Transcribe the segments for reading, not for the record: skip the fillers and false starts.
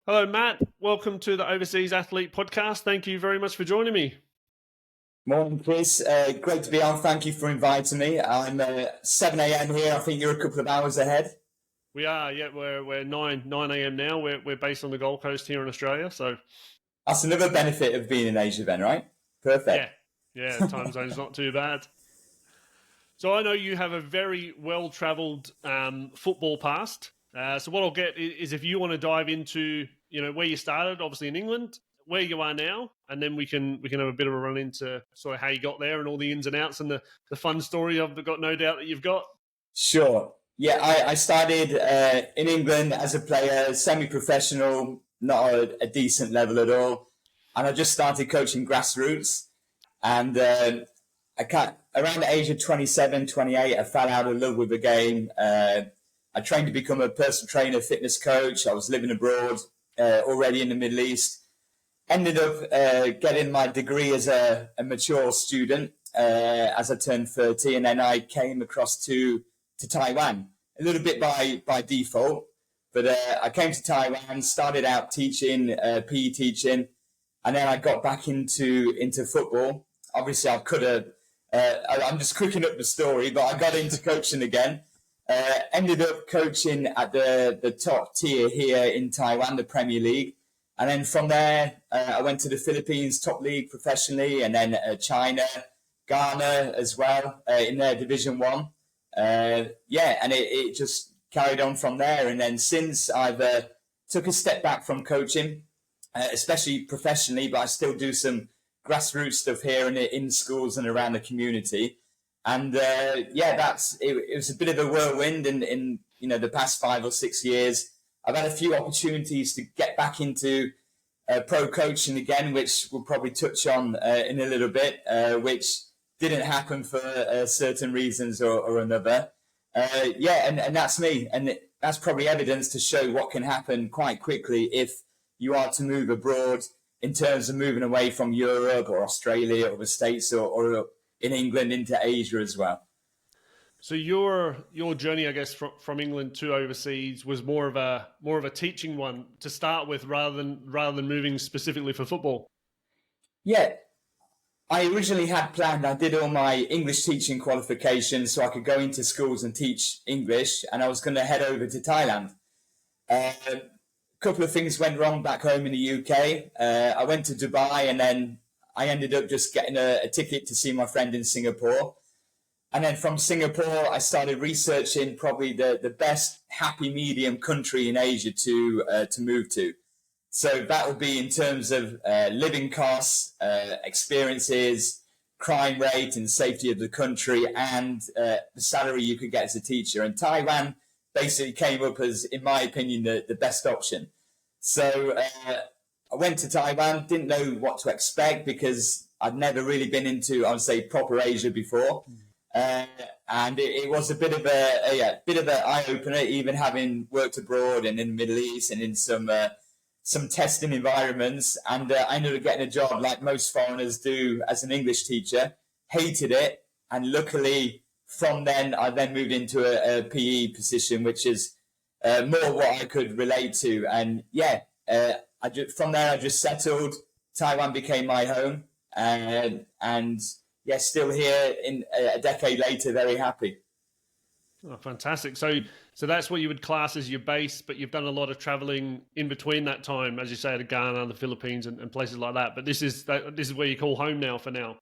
Hello, Matt. Welcome to the Overseas Athlete Podcast. Thank you very much for joining me. Morning, Chris. Great to be on. Thank you for inviting me. I'm 7 a.m. here. I think you're a couple of hours ahead. We are, yeah, we're 9 a.m. now. We're based on the Gold Coast here in Australia, so That's another benefit of being in Asia then, right? yeah, Perfect. yeah, time zone's not too bad. So I know you have a very well-travelled football past. So what I'll get is if you want to dive into, where you started, obviously in England, where you are now, and then we can have a bit of a run into sort of how you got there and all the ins and outs and the fun story I've got no doubt that you've got. Sure. Yeah, I started in England as a player, semi-professional, not a decent level at all. And I just started coaching grassroots. And around the age of 27, 28, I fell out of love with the game. I trained to become a personal trainer, fitness coach. I was living abroad already in the Middle East. Ended up getting my degree as a mature student as I turned 30. And then I came across to Taiwan, a little bit by default. But I came to Taiwan, started out teaching, PE teaching, and then I got back into football. Obviously, I could have. I'm just cooking up the story, but I got into coaching again. Ended up coaching at the top tier here in Taiwan, the Premier League. And then from there, I went to the Philippines top league professionally, and then China, Ghana as well in their Division 1. And it just carried on from there. And then since I've took a step back from coaching, especially professionally, but I still do some grassroots stuff here and in schools and around the community. And it was a bit of a whirlwind in the past 5 or 6 years. I've had a few opportunities to get back into pro coaching again, which we'll probably touch on in a little bit, which didn't happen for certain reasons or another. And that's me. And that's probably evidence to show what can happen quite quickly if you are to move abroad in terms of moving away from Europe or Australia or the States or in England into Asia as well. So your journey, I guess, from England to overseas was more of a teaching one to start with, rather than moving specifically for football. Yeah, I originally had planned. I did all my English teaching qualifications so I could go into schools and teach English, and I was going to head over to Thailand. A couple of things went wrong back home in the UK. I went to Dubai, and then I ended up just getting a ticket to see my friend in Singapore. And then from Singapore, I started researching probably the best happy medium country in Asia to move to. So that would be in terms of living costs, experiences, crime rate and safety of the country, and the salary you could get as a teacher. And Taiwan basically came up as, in my opinion, the best option. So I went to Taiwan, didn't know what to expect because I'd never really been into, I would say, proper Asia before. And it was a bit of an eye opener, even having worked abroad and in the Middle East and in some testing environments. And I ended up getting a job like most foreigners do as an English teacher. Hated it, and luckily from then I then moved into a PE position, which is more what I could relate to. And from there I just settled. Taiwan became my home, and still here in a decade later, very happy. Oh, fantastic. So that's what you would class as your base, but you've done a lot of traveling in between that time, as you say, to Ghana, the Philippines, and places like that. But this is where you call home now for now.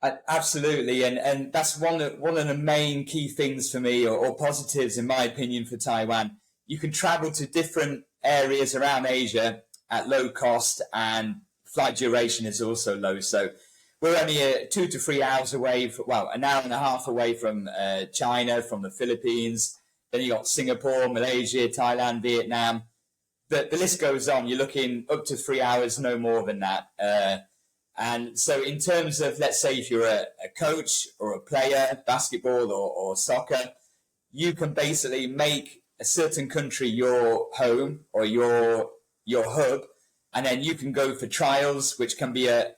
Absolutely, and that's one of the main key things for me, or positives in my opinion, for Taiwan. You can travel to different areas around Asia at low cost, and flight duration is also low. So we're only 2 to 3 hours away, an hour and a half away from China, from the Philippines. Then you got Singapore, Malaysia, Thailand, Vietnam. The list goes on. You're looking up to 3 hours, no more than that. And so in terms of, let's say, if you're a coach or a player, basketball or soccer, you can basically make a certain country your home or your hub, and then you can go for trials, which can be a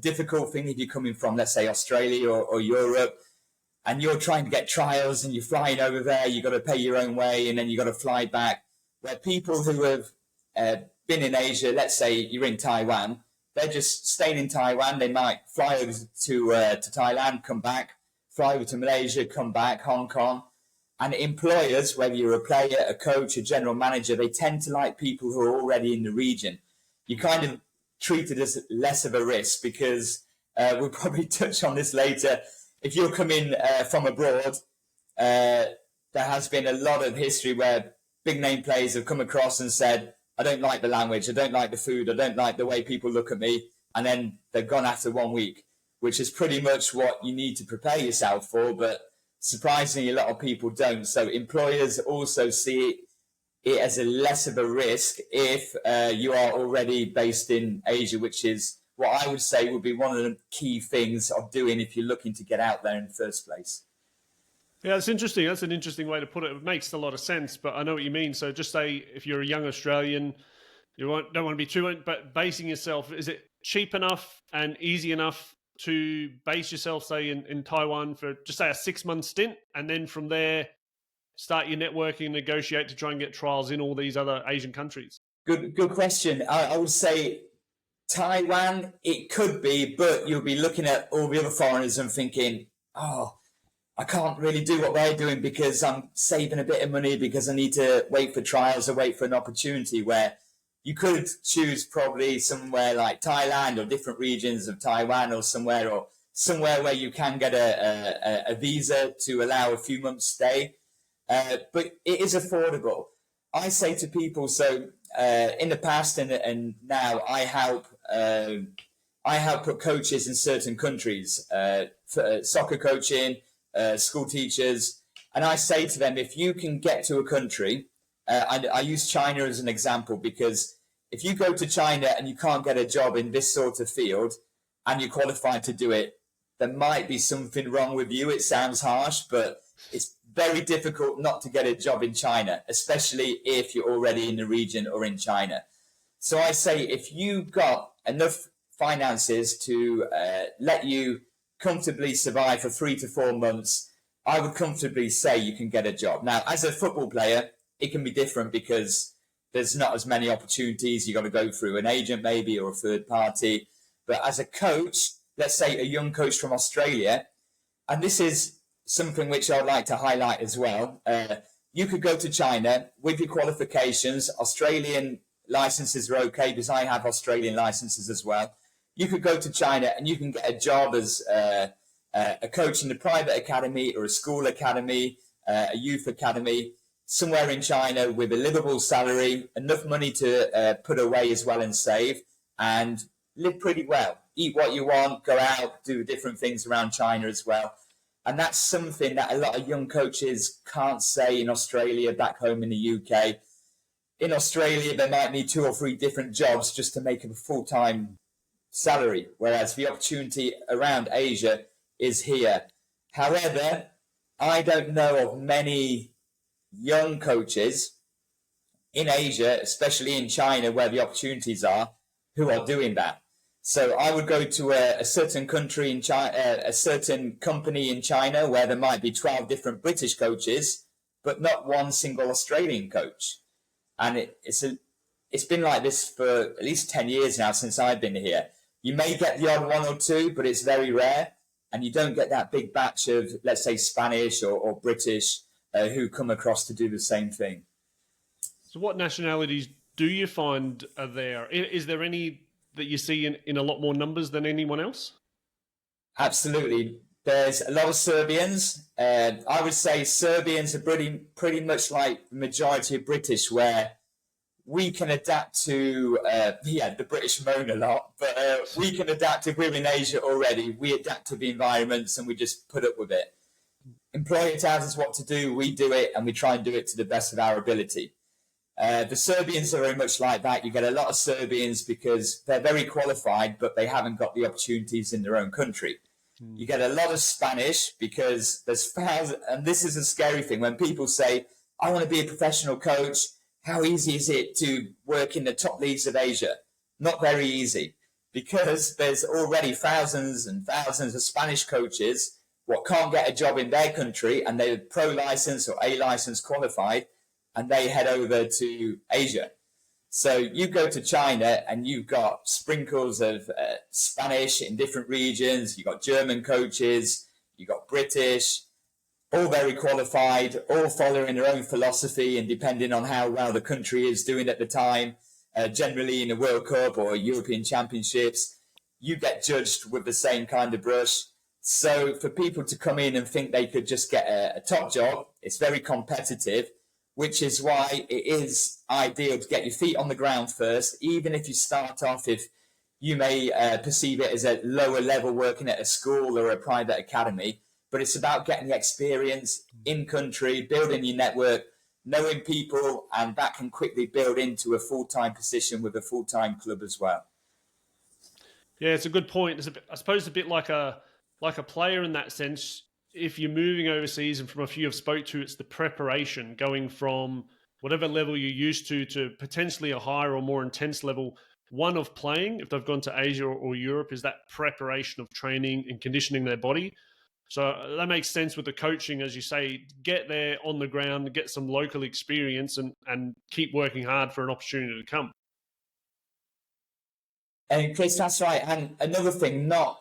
difficult thing if you're coming from, let's say, Australia or Europe, and you're trying to get trials and you're flying over there, you've got to pay your own way, and then you've got to fly back. Where people who have been in Asia, let's say you're in Taiwan, they're just staying in Taiwan. They might fly over to Thailand, come back, fly over to Malaysia, come back, Hong Kong. And employers, whether you're a player, a coach, a general manager, they tend to like people who are already in the region. You kind of treat it as less of a risk because we'll probably touch on this later. If you're coming from abroad, there has been a lot of history where big name players have come across and said, I don't like the language, I don't like the food, I don't like the way people look at me. And then they're gone after 1 week, which is pretty much what you need to prepare yourself for. But surprisingly, a lot of people don't. So employers also see it as a less of a risk if you are already based in Asia, which is what I would say would be one of the key things of doing if you're looking to get out there in the first place. Yeah, that's interesting. That's an interesting way to put it. It makes a lot of sense, but I know what you mean. So just say if you're a young Australian, you don't want to be too, but basing yourself, is it cheap enough and easy enough to base yourself, say, in Taiwan for just say a 6-month stint, and then from there start your networking, negotiate to try and get trials in all these other Asian countries? Good question. I would say Taiwan, it could be, but you'll be looking at all the other foreigners and thinking, oh, I can't really do what they're doing because I'm saving a bit of money because I need to wait for trials or wait for an opportunity, where you could choose probably somewhere like Thailand or different regions of Taiwan or somewhere where you can get a visa to allow a few months stay. But it is affordable. I say to people, so in the past and now I help put coaches in certain countries, for soccer coaching, school teachers, and I say to them, if you can get to a country, I use China as an example, because if you go to China and you can't get a job in this sort of field and you're qualified to do it, there might be something wrong with you. It sounds harsh, but it's very difficult not to get a job in China, especially if you're already in the region or in China. So I say, if you got enough finances to let you comfortably survive for 3 to 4 months, I would comfortably say you can get a job. Now, as a football player, it can be different because there's not as many opportunities. You got to go through an agent maybe or a third party. But as a coach, let's say a young coach from Australia, and this is something which I'd like to highlight as well. You could go to China with your qualifications. Australian licenses are okay because I have Australian licenses as well. You could go to China and you can get a job as a coach in a private academy or a school academy, a youth academy, somewhere in China with a livable salary, enough money to put away as well and save, and live pretty well. Eat what you want, go out, do different things around China as well. And that's something that a lot of young coaches can't say in Australia, back home in the UK. In Australia, they might need 2 or 3 different jobs just to make a full-time salary, whereas the opportunity around Asia is here. However, I don't know of many young coaches in Asia, especially in China, where the opportunities are, who are doing that. So I would go to a certain country in China, a certain company in China, where there might be 12 different British coaches, but not one single Australian coach. And it's been like this for at least 10 years now since I've been here. You may get the odd 1 or 2, but it's very rare. And you don't get that big batch of, let's say, Spanish or British who come across to do the same thing. So what nationalities do you find are there? Is there any that you see in a lot more numbers than anyone else? Absolutely. There's a lot of Serbians. I would say Serbians are pretty much like the majority of British, where we can adapt to, the British moan a lot, but we can adapt if we're in Asia already. We adapt to the environments and we just put up with it. Employer tells us what to do, we do it, and we try and do it to the best of our ability. The Serbians are very much like that. You get a lot of Serbians because they're very qualified, but they haven't got the opportunities in their own country. You get a lot of Spanish because there's thousands, and this is a scary thing. When people say, I want to be a professional coach, how easy is it to work in the top leagues of Asia? Not very easy, because there's already thousands and thousands of Spanish coaches what can't get a job in their country, and they're pro license or A license qualified, and they head over to Asia. So you go to China and you've got sprinkles of Spanish in different regions. You've got German coaches, you've got British, all very qualified, all following their own philosophy and depending on how well the country is doing at the time, generally in a World Cup or European Championships, you get judged with the same kind of brush. So for people to come in and think they could just get a top job, it's very competitive, which is why it is ideal to get your feet on the ground first, even if you start off, if you may perceive it as a lower level working at a school or a private academy. But it's about getting the experience in country, building your network, knowing people, and that can quickly build into a full-time position with a full-time club as well. Yeah, it's a good point. I suppose a bit like a player in that sense. If you're moving overseas, and from a few I've spoke to, it's the preparation going from whatever level you're used to potentially a higher or more intense level. One of playing, if they've gone to Asia or Europe, is that preparation of training and conditioning their body. So that makes sense with the coaching, as you say, get there on the ground, get some local experience and keep working hard for an opportunity to come. And Chris, that's right. And another thing, not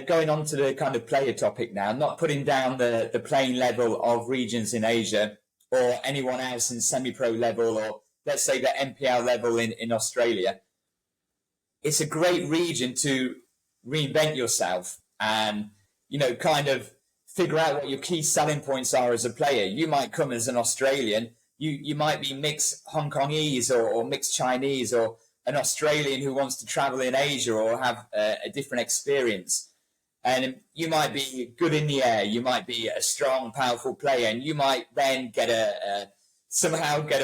going on to the kind of player topic now, not putting down the playing level of regions in Asia or anyone else in semi-pro level or let's say the NPL level in Australia. It's a great region to reinvent yourself and, you know, kind of figure out what your key selling points are as a player. You might come as an Australian, you might be mixed Hong Kongese or mixed Chinese or an Australian who wants to travel in Asia or have a different experience. And you might be good in the air, you might be a strong, powerful player, and you might then get somehow get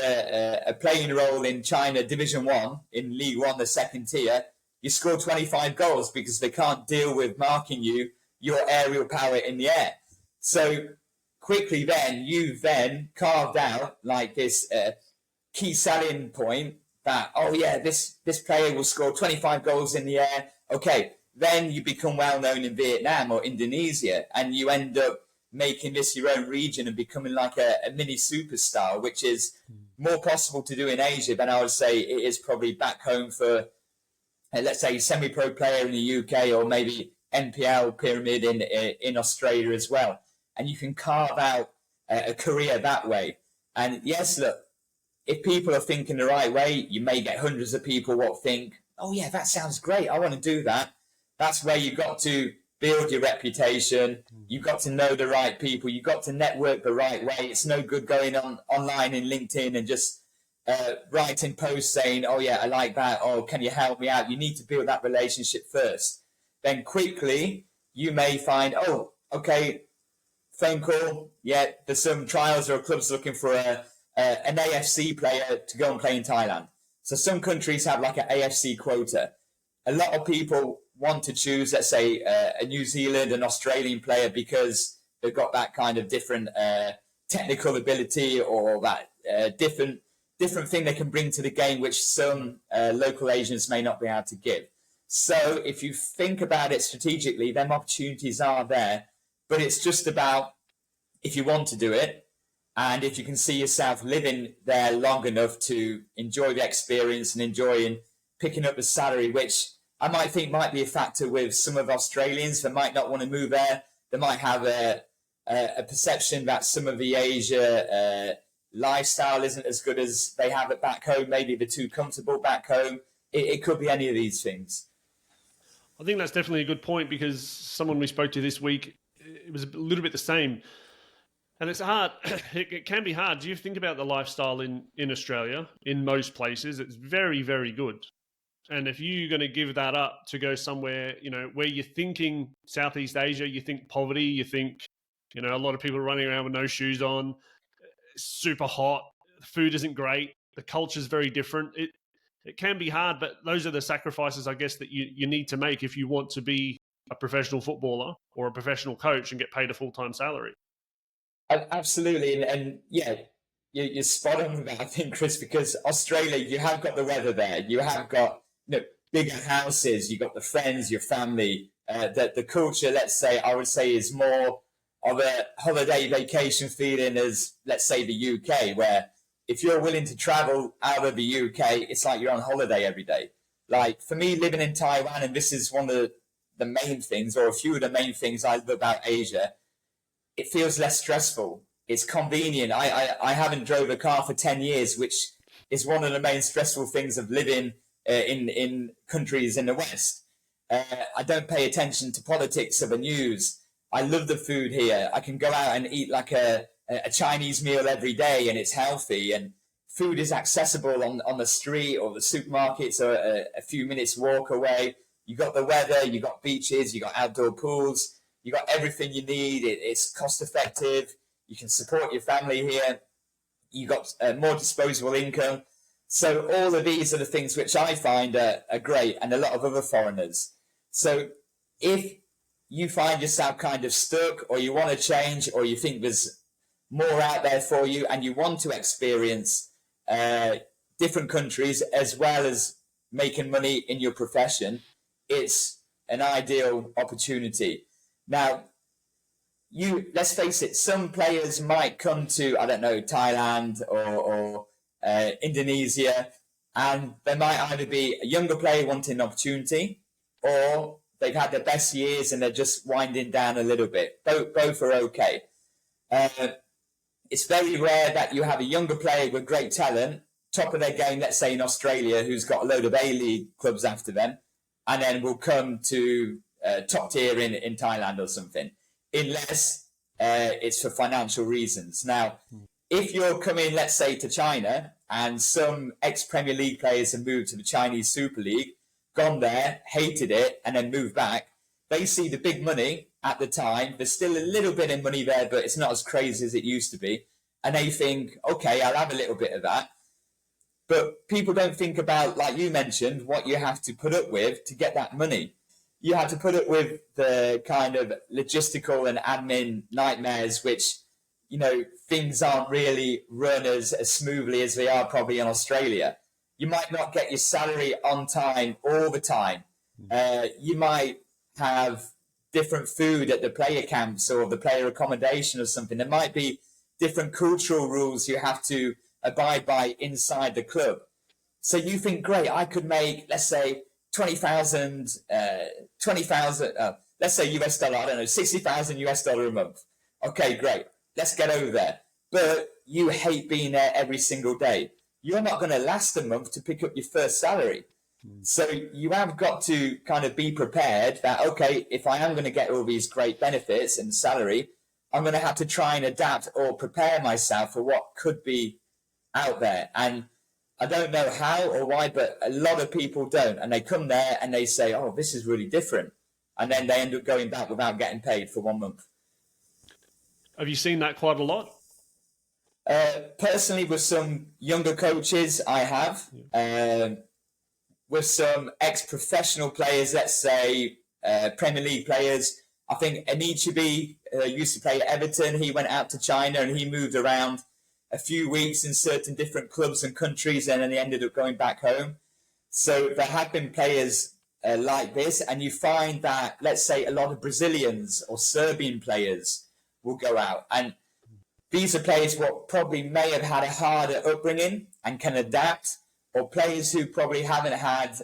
a playing role in China Division 1, in League 1, the second tier. You score 25 goals because they can't deal with marking you, your aerial power in the air. So quickly then, you've then carved out like this key selling point that, oh yeah, this player will score 25 goals in the air. Okay, then you become well known in Vietnam or Indonesia, and you end up making this your own region and becoming like a mini superstar, which is more possible to do in Asia than I would say it is probably back home for, let's say, semi-pro player in the UK or maybe NPL pyramid in Australia as well. And you can carve out a career that way. And yes, look, if people are thinking the right way, you may get hundreds of people what think, oh yeah, that sounds great, I want to do that. That's where you've got to build your reputation. You've got to know the right people. You've got to network the right way. It's no good going online in LinkedIn and just writing posts saying, oh yeah, I like that. Oh, can you help me out? You need to build that relationship first. Then quickly, you may find, oh, okay, phone call. Yeah, there's some trials or clubs looking for an AFC player to go and play in Thailand. So some countries have like an AFC quota. A lot of people want to choose, let's say, a New Zealand, an Australian player because they've got that kind of different technical ability or that different thing they can bring to the game, which some local Asians may not be able to give. So if you think about it strategically, then opportunities are there, but it's just about if you want to do it and if you can see yourself living there long enough to enjoy the experience and enjoying picking up the salary, which I might think might be a factor with some of Australians that might not want to move there. They might have a perception that some of the Asia lifestyle isn't as good as they have it back home. Maybe they're too comfortable back home. It could be any of these things. I think that's definitely a good point because someone we spoke to this week, it was a little bit the same. And it's hard. It can be hard. Do you think about the lifestyle in Australia, in most places? It's very, very good. And if you're going to give that up to go somewhere, you know, where you're thinking Southeast Asia, you think poverty, you think, you know, a lot of people running around with no shoes on, super hot, food isn't great, the culture's very different. It can be hard, but those are the sacrifices, I guess, that you need to make if you want to be a professional footballer or a professional coach and get paid a full-time salary. Absolutely. And yeah, you're spot on with that, I think, Chris, because Australia, you have got the weather there. You have got, you know, bigger houses. You've got the friends, your family. The culture, let's say, I would say is more of a holiday vacation feeling as, let's say, the UK, where if you're willing to travel out of the UK, it's like you're on holiday every day. Like for me, living in Taiwan, and this is one of the main things, or a few of the main things I love about Asia, it feels less stressful. It's convenient. I haven't drove a car for 10 years, which is one of the main stressful things of living in countries in the West. I don't pay attention to politics or the news. I love the food here. I can go out and eat like a Chinese meal every day, and it's healthy, and food is accessible on the street, or the supermarkets are a few minutes walk away. You got the weather, you got beaches, you got outdoor pools, you got everything you need. It's cost effective. You can support your family here. You got more disposable income. So all of these are the things which I find are great, and a lot of other foreigners. So if you find yourself kind of stuck, or you want to change, or you think there's more out there for you, and you want to experience different countries as well as making money in your profession, it's an ideal opportunity. Now, let's face it, some players might come to, I don't know, Thailand or Indonesia, and they might either be a younger player wanting an opportunity, or they've had their best years and they're just winding down a little bit. Both are okay. It's very rare that you have a younger player with great talent, top of their game, let's say in Australia, who's got a load of A-League clubs after them, and then will come to top tier in Thailand or something, unless it's for financial reasons. Now, if you're coming, let's say, to China, and some ex-Premier League players have moved to the Chinese Super League, gone there, hated it, and then moved back, they see the big money at the time. There's still a little bit of money there, but it's not as crazy as it used to be. And they think, okay, I'll have a little bit of that. But people don't think about, like you mentioned, what you have to put up with to get that money. You have to put up with the kind of logistical and admin nightmares, which, you know, things aren't really run as smoothly as they are probably in Australia. You might not get your salary on time all the time. You might have different food at the player camps or the player accommodation or something. There might be different cultural rules you have to abide by inside the club. So you think, great, I could make, let's say, 20,000, let's say US dollar, I don't know, 60,000 US dollar a month. Okay, great. Let's get over there. But you hate being there every single day. You're not going to last a month to pick up your first salary. So you have got to kind of be prepared that, okay, if I am going to get all these great benefits and salary, I'm going to have to try and adapt or prepare myself for what could be out there. And I don't know how or why, but a lot of people don't. And they come there and they say, oh, this is really different. And then they end up going back without getting paid for 1 month. Have you seen that quite a lot? Personally, with some younger coaches, I have. With some ex-professional players, let's say Premier League players. I think Anichebe used to play at Everton. He went out to China and he moved around a few weeks in certain different clubs and countries, and then he ended up going back home. So there have been players like this, and you find that, let's say, a lot of Brazilians or Serbian players will go out. And these are players what probably may have had a harder upbringing and can adapt, or players who probably haven't had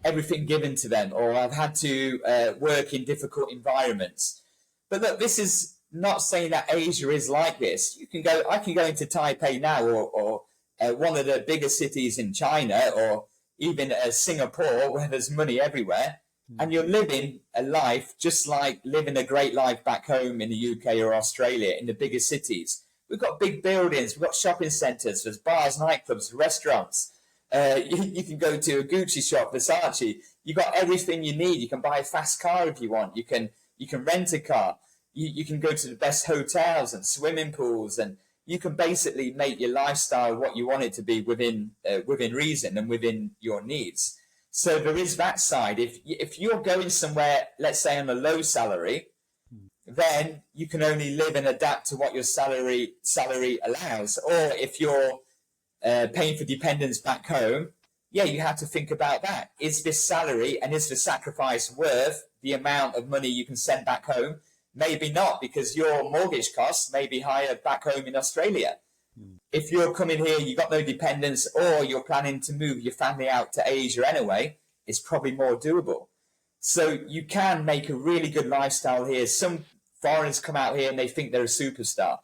everything given to them, or have had to work in difficult environments. But look, this is not saying that Asia is like this. I can go into Taipei now, or one of the bigger cities in China, or even Singapore, where there's money everywhere, and you're living a life just like living a great life back home in the UK or Australia in the bigger cities. We've got big buildings, we've got shopping centres, there's bars, nightclubs, restaurants. You can go to a Gucci shop, Versace. You've got everything you need. You can buy a fast car if you want. You can rent a car. You can go to the best hotels and swimming pools, and you can basically make your lifestyle what you want it to be within reason and within your needs. So there is that side. If you're going somewhere, let's say on a low salary, then you can only live and adapt to what your salary allows. Or if you're paying for dependents back home, you have to think about that. Is this salary and is the sacrifice worth the amount of money you can send back home? Maybe not, because your mortgage costs may be higher back home in Australia. if you're coming here, you've got no dependents, or you're planning to move your family out to Asia anyway, it's probably more doable. So you can make a really good lifestyle here. Some foreigners come out here and they think they're a superstar.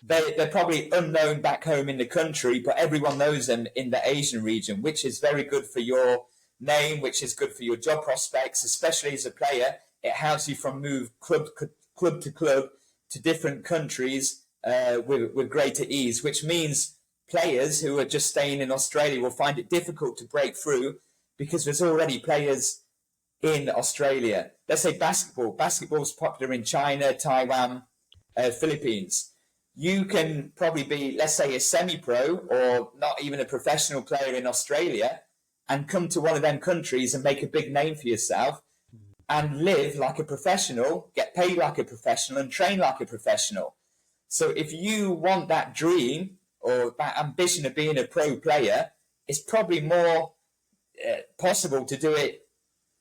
They're probably unknown back home in the country, but everyone knows them in the Asian region, which is very good for your name, which is good for your job prospects, especially as a player. It helps you from move club to club to different countries with greater ease, which means players who are just staying in Australia will find it difficult to break through because there's already players in Australia. Let's say basketball. Basketball is popular in China, Taiwan, Philippines. You can probably be, let's say, a semi-pro or not even a professional player in Australia and come to one of them countries and make a big name for yourself and live like a professional, get paid like a professional and train like a professional. So if you want that dream or that ambition of being a pro player, it's probably more possible to do it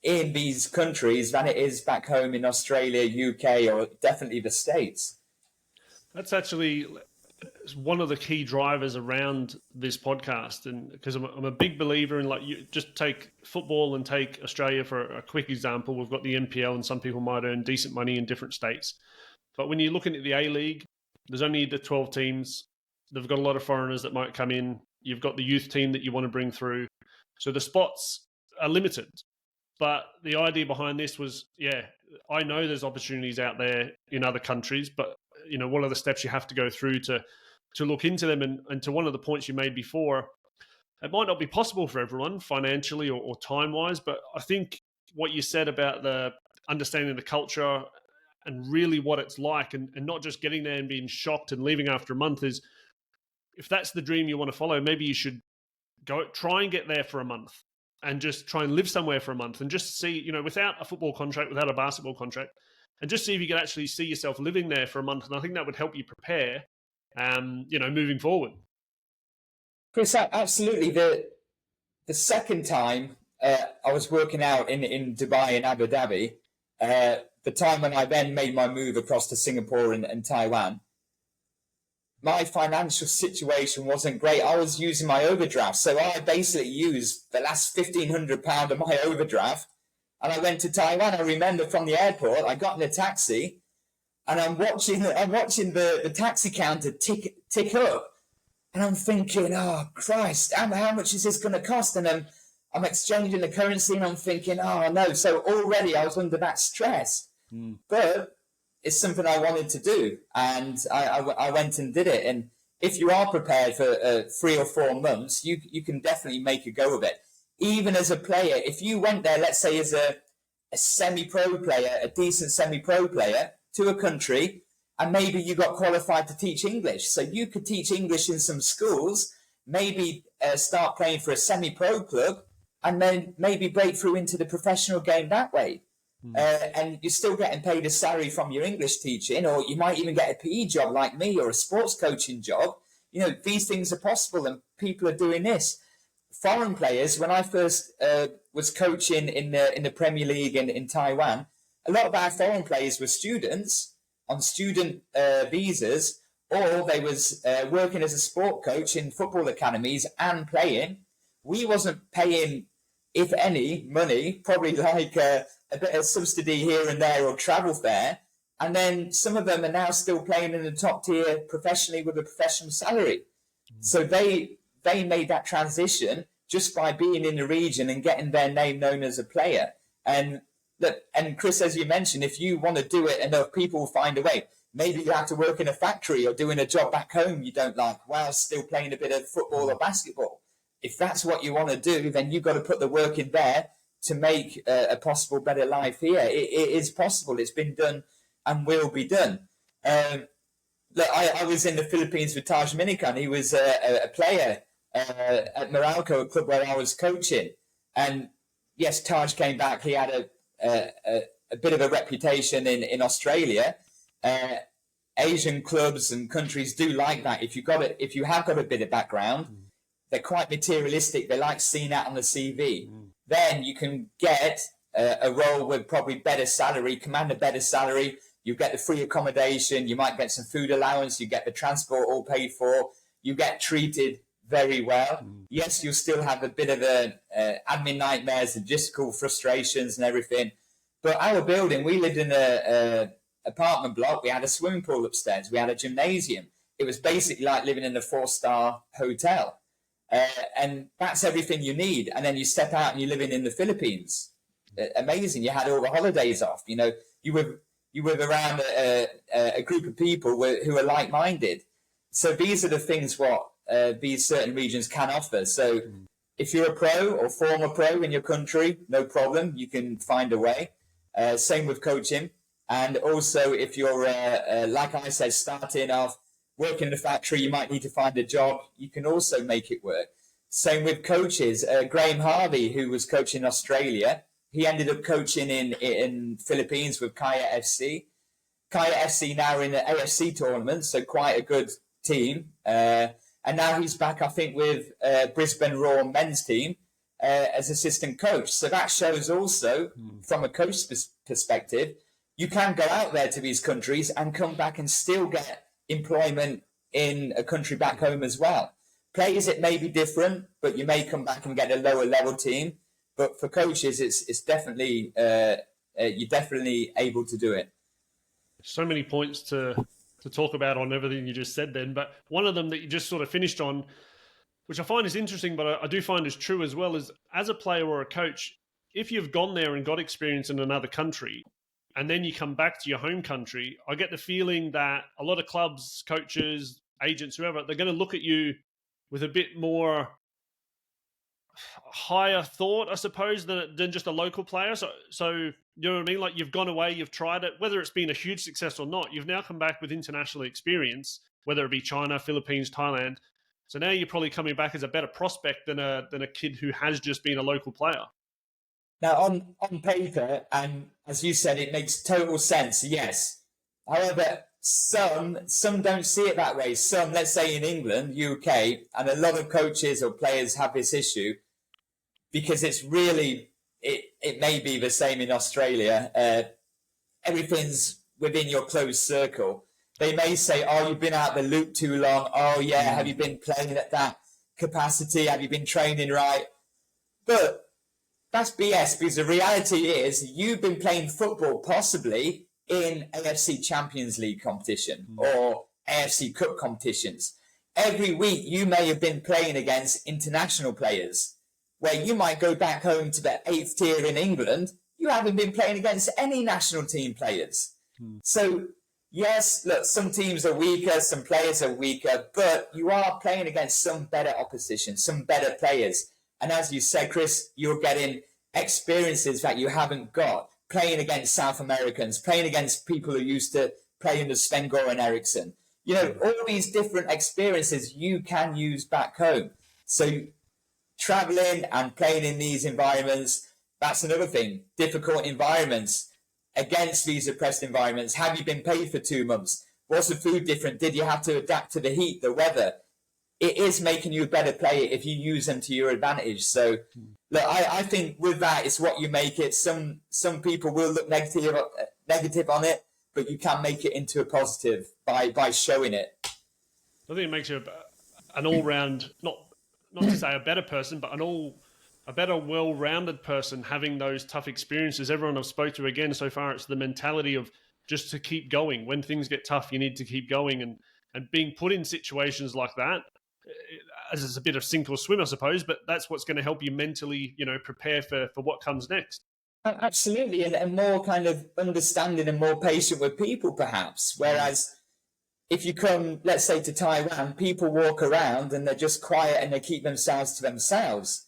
in these countries than it is back home in Australia, UK, or definitely the States. That's actually one of the key drivers around this podcast, and because I'm a big believer in, like, you just take football and take Australia for a quick example. We've got the NPL, and some people might earn decent money in different states. But when you're looking at the A-League, there's only the 12 teams. They've got a lot of foreigners that might come in. You've got the youth team that you want to bring through. So the spots are limited. But the idea behind this was, I know there's opportunities out there in other countries, but what are the steps you have to go through to look into them? And to one of the points you made before, it might not be possible for everyone financially or time-wise, but I think what you said about the understanding the culture and really what it's like, and not just getting there and being shocked and leaving after a month, is, if that's the dream you want to follow, maybe you should try and get there for a month and just try and live somewhere for a month and just see, without a football contract, without a basketball contract, and just see if you can actually see yourself living there for a month. And I think that would help you prepare, moving forward. Chris, absolutely. The second time I was working out in Dubai and Abu Dhabi, the time when I then made my move across to Singapore and Taiwan, my financial situation wasn't great. I was using my overdraft. So I basically used the last £1,500 of my overdraft. And I went to Taiwan. I remember from the airport, I got in a taxi and I'm watching the taxi counter tick up. And I'm thinking, oh, Christ, how much is this going to cost? And then I'm exchanging the currency and I'm thinking, oh, no. So already I was under that stress. But it's something I wanted to do. And I went and did it. And if you are prepared for 3 or 4 months, you can definitely make a go of it. Even as a player, if you went there, let's say as a semi-pro player, a decent semi-pro player to a country, and maybe you got qualified to teach English. So you could teach English in some schools, maybe start playing for a semi-pro club, and then maybe break through into the professional game that way. And you're still getting paid a salary from your English teaching, or you might even get a PE job like me, or a sports coaching job. These things are possible, and people are doing this. Foreign players, when I first was coaching in the Premier League in Taiwan, a lot of our foreign players were students on student visas, or they was working as a sport coach in football academies and playing. We wasn't paying, if any, money, probably like a bit of subsidy here and there or travel fare. And then some of them are now still playing in the top tier professionally with a professional salary. So they made that transition just by being in the region and getting their name known as a player. And Chris, as you mentioned, if you want to do it, enough people will find a way. Maybe you have to work in a factory or doing a job back home you don't like, while still playing a bit of football or basketball. If that's what you want to do, then you've got to put the work in there to make a possible better life here. It is possible. It's been done and will be done. Look, I was in the Philippines with Taj Minikan. He was a player at Meralco, a club where I was coaching. And yes, Taj came back. He had a bit of a reputation in Australia. Asian clubs and countries do like that. If you have got a bit of background, they're quite materialistic. They like seeing that on the CV. Then you can get a role with probably better salary, command a better salary. You get the free accommodation. You might get some food allowance. You get the transport all paid for. you get treated very well. Yes, you'll still have a bit of admin nightmares, logistical frustrations and everything. But our building, we lived in a apartment block. We had a swimming pool upstairs. We had a gymnasium. It was basically like living in a 4-star hotel. And that's everything you need. And then you step out and you're living in the Philippines. Amazing. You had all the holidays off. You know, you were around a group of people who are like-minded. So these are the things what these certain regions can offer. So if you're a pro or former pro in your country, no problem. You can find a way. Same with coaching. And also if you're, like I said, starting off, working in the factory, you might need to find a job. You can also make it work. Same with coaches. Graham Harvey, who was coaching Australia, he ended up coaching in Philippines with Kaya FC. Kaya FC now in the AFC tournament, so quite a good team. And now he's back, I think, with Brisbane Roar men's team as assistant coach. So that shows also, from a coach perspective, you can go out there to these countries and come back and still get employment in a country back home as well. Players, it may be different, but you may come back and get a lower level team. But for coaches, it's definitely you're definitely able to do it. So many points to talk about on everything you just said then, but one of them that you just sort of finished on, which I find is interesting, but I do find is true as well, is as a player or a coach, if you've gone there and got experience in another country, and then you come back to your home country, I get the feeling that a lot of clubs, coaches, agents, whoever, they're going to look at you with a bit more higher thought, I suppose, than just a local player. So you know what I mean? Like, you've gone away, you've tried it, whether it's been a huge success or not, you've now come back with international experience, whether it be China, Philippines, Thailand. So now you're probably coming back as a better prospect than a kid who has just been a local player. Now, on paper, and as you said, it makes total sense, yes. However, some don't see it that way. Some, let's say in England, UK, and a lot of coaches or players have this issue because it's really, it may be the same in Australia. Everything's within your closed circle. They may say, oh, you've been out the loop too long. Oh, yeah, have you been playing at that capacity? Have you been training right? But that's BS, because the reality is you've been playing football possibly in AFC Champions League competition or AFC Cup competitions. Every week you may have been playing against international players, where you might go back home to the 8th tier in England. You haven't been playing against any national team players. So, yes, look, some teams are weaker, some players are weaker, but you are playing against some better opposition, some better players. And as you said, Chris, you're getting experiences that you haven't got, playing against South Americans, playing against people who used to play under Sven-Goran Eriksson. You know, all these different experiences you can use back home. So traveling and playing in these environments, that's another thing. Difficult environments against these oppressed environments. Have you been paid for 2 months? Was the food different? Did you have to adapt to the heat, the weather? It is making you a better player if you use them to your advantage. So, look, I think with that, it's what you make it. Some people will look negative on it, but you can make it into a positive by showing it. I think it makes you an all-round, not to say a better person, but a better, well-rounded person, having those tough experiences. Everyone I've spoke to, again, so far, it's the mentality of just to keep going. When things get tough, you need to keep going, and being put in situations like that, as it's a bit of sink or swim, I suppose, but that's what's going to help you mentally, you know, prepare for what comes next. Absolutely, and more kind of understanding and more patient with people, perhaps. Whereas if you come, let's say, to Taiwan, people walk around and they're just quiet and they keep themselves to themselves.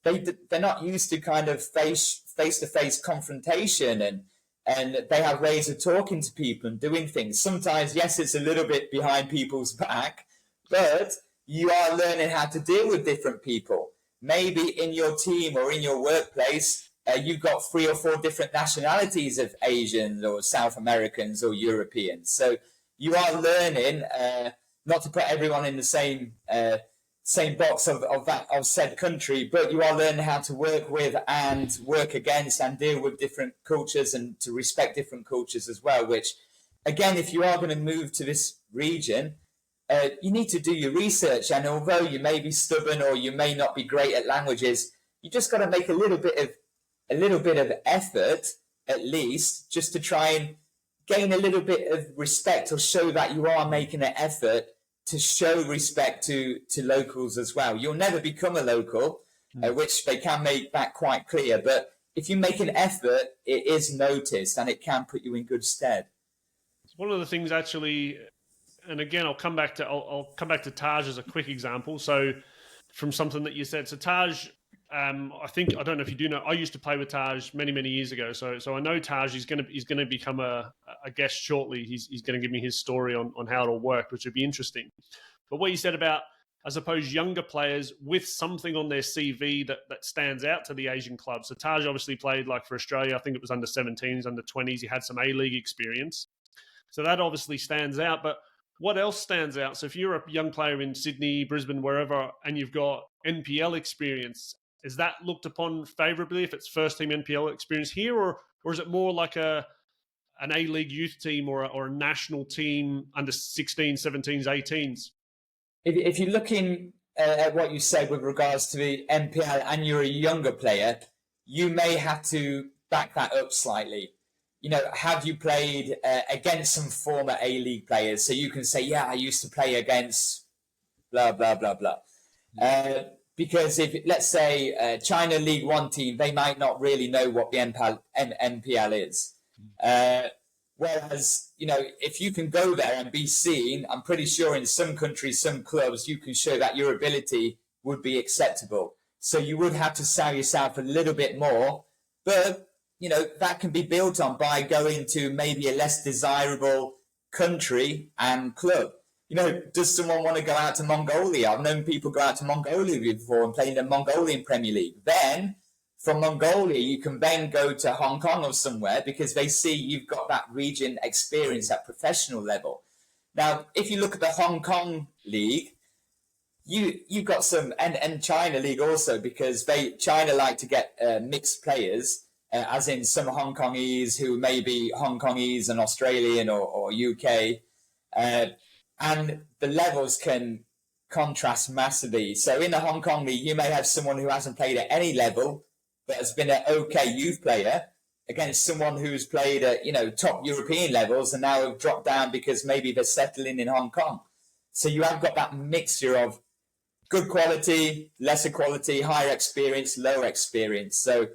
They're not used to kind of face-to-face confrontation, and they have ways of talking to people and doing things. Sometimes, yes, it's a little bit behind people's back, but you are learning how to deal with different people. Maybe in your team or in your workplace, you've got 3 or 4 different nationalities of Asians or South Americans or Europeans. So you are learning not to put everyone in the same box of said country, but you are learning how to work with and work against and deal with different cultures and to respect different cultures as well, which, again, if you are going to move to this region, you need to do your research. And although you may be stubborn or you may not be great at languages, you just got to make a little bit of effort, at least, just to try and gain a little bit of respect or show that you are making an effort to show respect to locals as well. You'll never become a local, which they can make that quite clear. But if you make an effort, it is noticed and it can put you in good stead. One of the things actually, and again, I'll come back to Taj as a quick example. So from something that you said, so Taj, I don't know if you do know, I used to play with Taj many, many years ago. So I know Taj, he's going to become a guest shortly. He's going to give me his story on how it all worked, which would be interesting. But what you said about, I suppose, younger players with something on their CV that stands out to the Asian clubs. So Taj obviously played like for Australia. I think it was under 17s, under 20s. He had some A-League experience. So that obviously stands out. But what else stands out? So if you're a young player in Sydney, Brisbane, wherever, and you've got NPL experience, is that looked upon favourably if it's first-team NPL experience here, or is it more like an A-League youth team or a national team under 16s, 17s, 18s? If you're looking at what you said with regards to the NPL and you're a younger player, you may have to back that up slightly. Have you played against some former A-League players? So you can say, yeah, I used to play against blah, blah, blah, blah. Because if, let's say, China League One team, they might not really know what the NPL is. Whereas, if you can go there and be seen, I'm pretty sure in some countries, some clubs, you can show that your ability would be acceptable. So you would have to sell yourself a little bit more. But, that can be built on by going to maybe a less desirable country and club. Does someone want to go out to Mongolia? I've known people go out to Mongolia before and play in the Mongolian Premier League. Then, from Mongolia, you can then go to Hong Kong or somewhere because they see you've got that region experience at professional level. Now, if you look at the Hong Kong League, you've got some, and China League also, because China like to get mixed players, as in some Hong Kongese who may be Hong Kongese and Australian or UK. And the levels can contrast massively. So in the Hong Kong League, you may have someone who hasn't played at any level, but has been an okay youth player against someone who's played at, top European levels and now have dropped down because maybe they're settling in Hong Kong. So you have got that mixture of good quality, lesser quality, higher experience, lower experience. So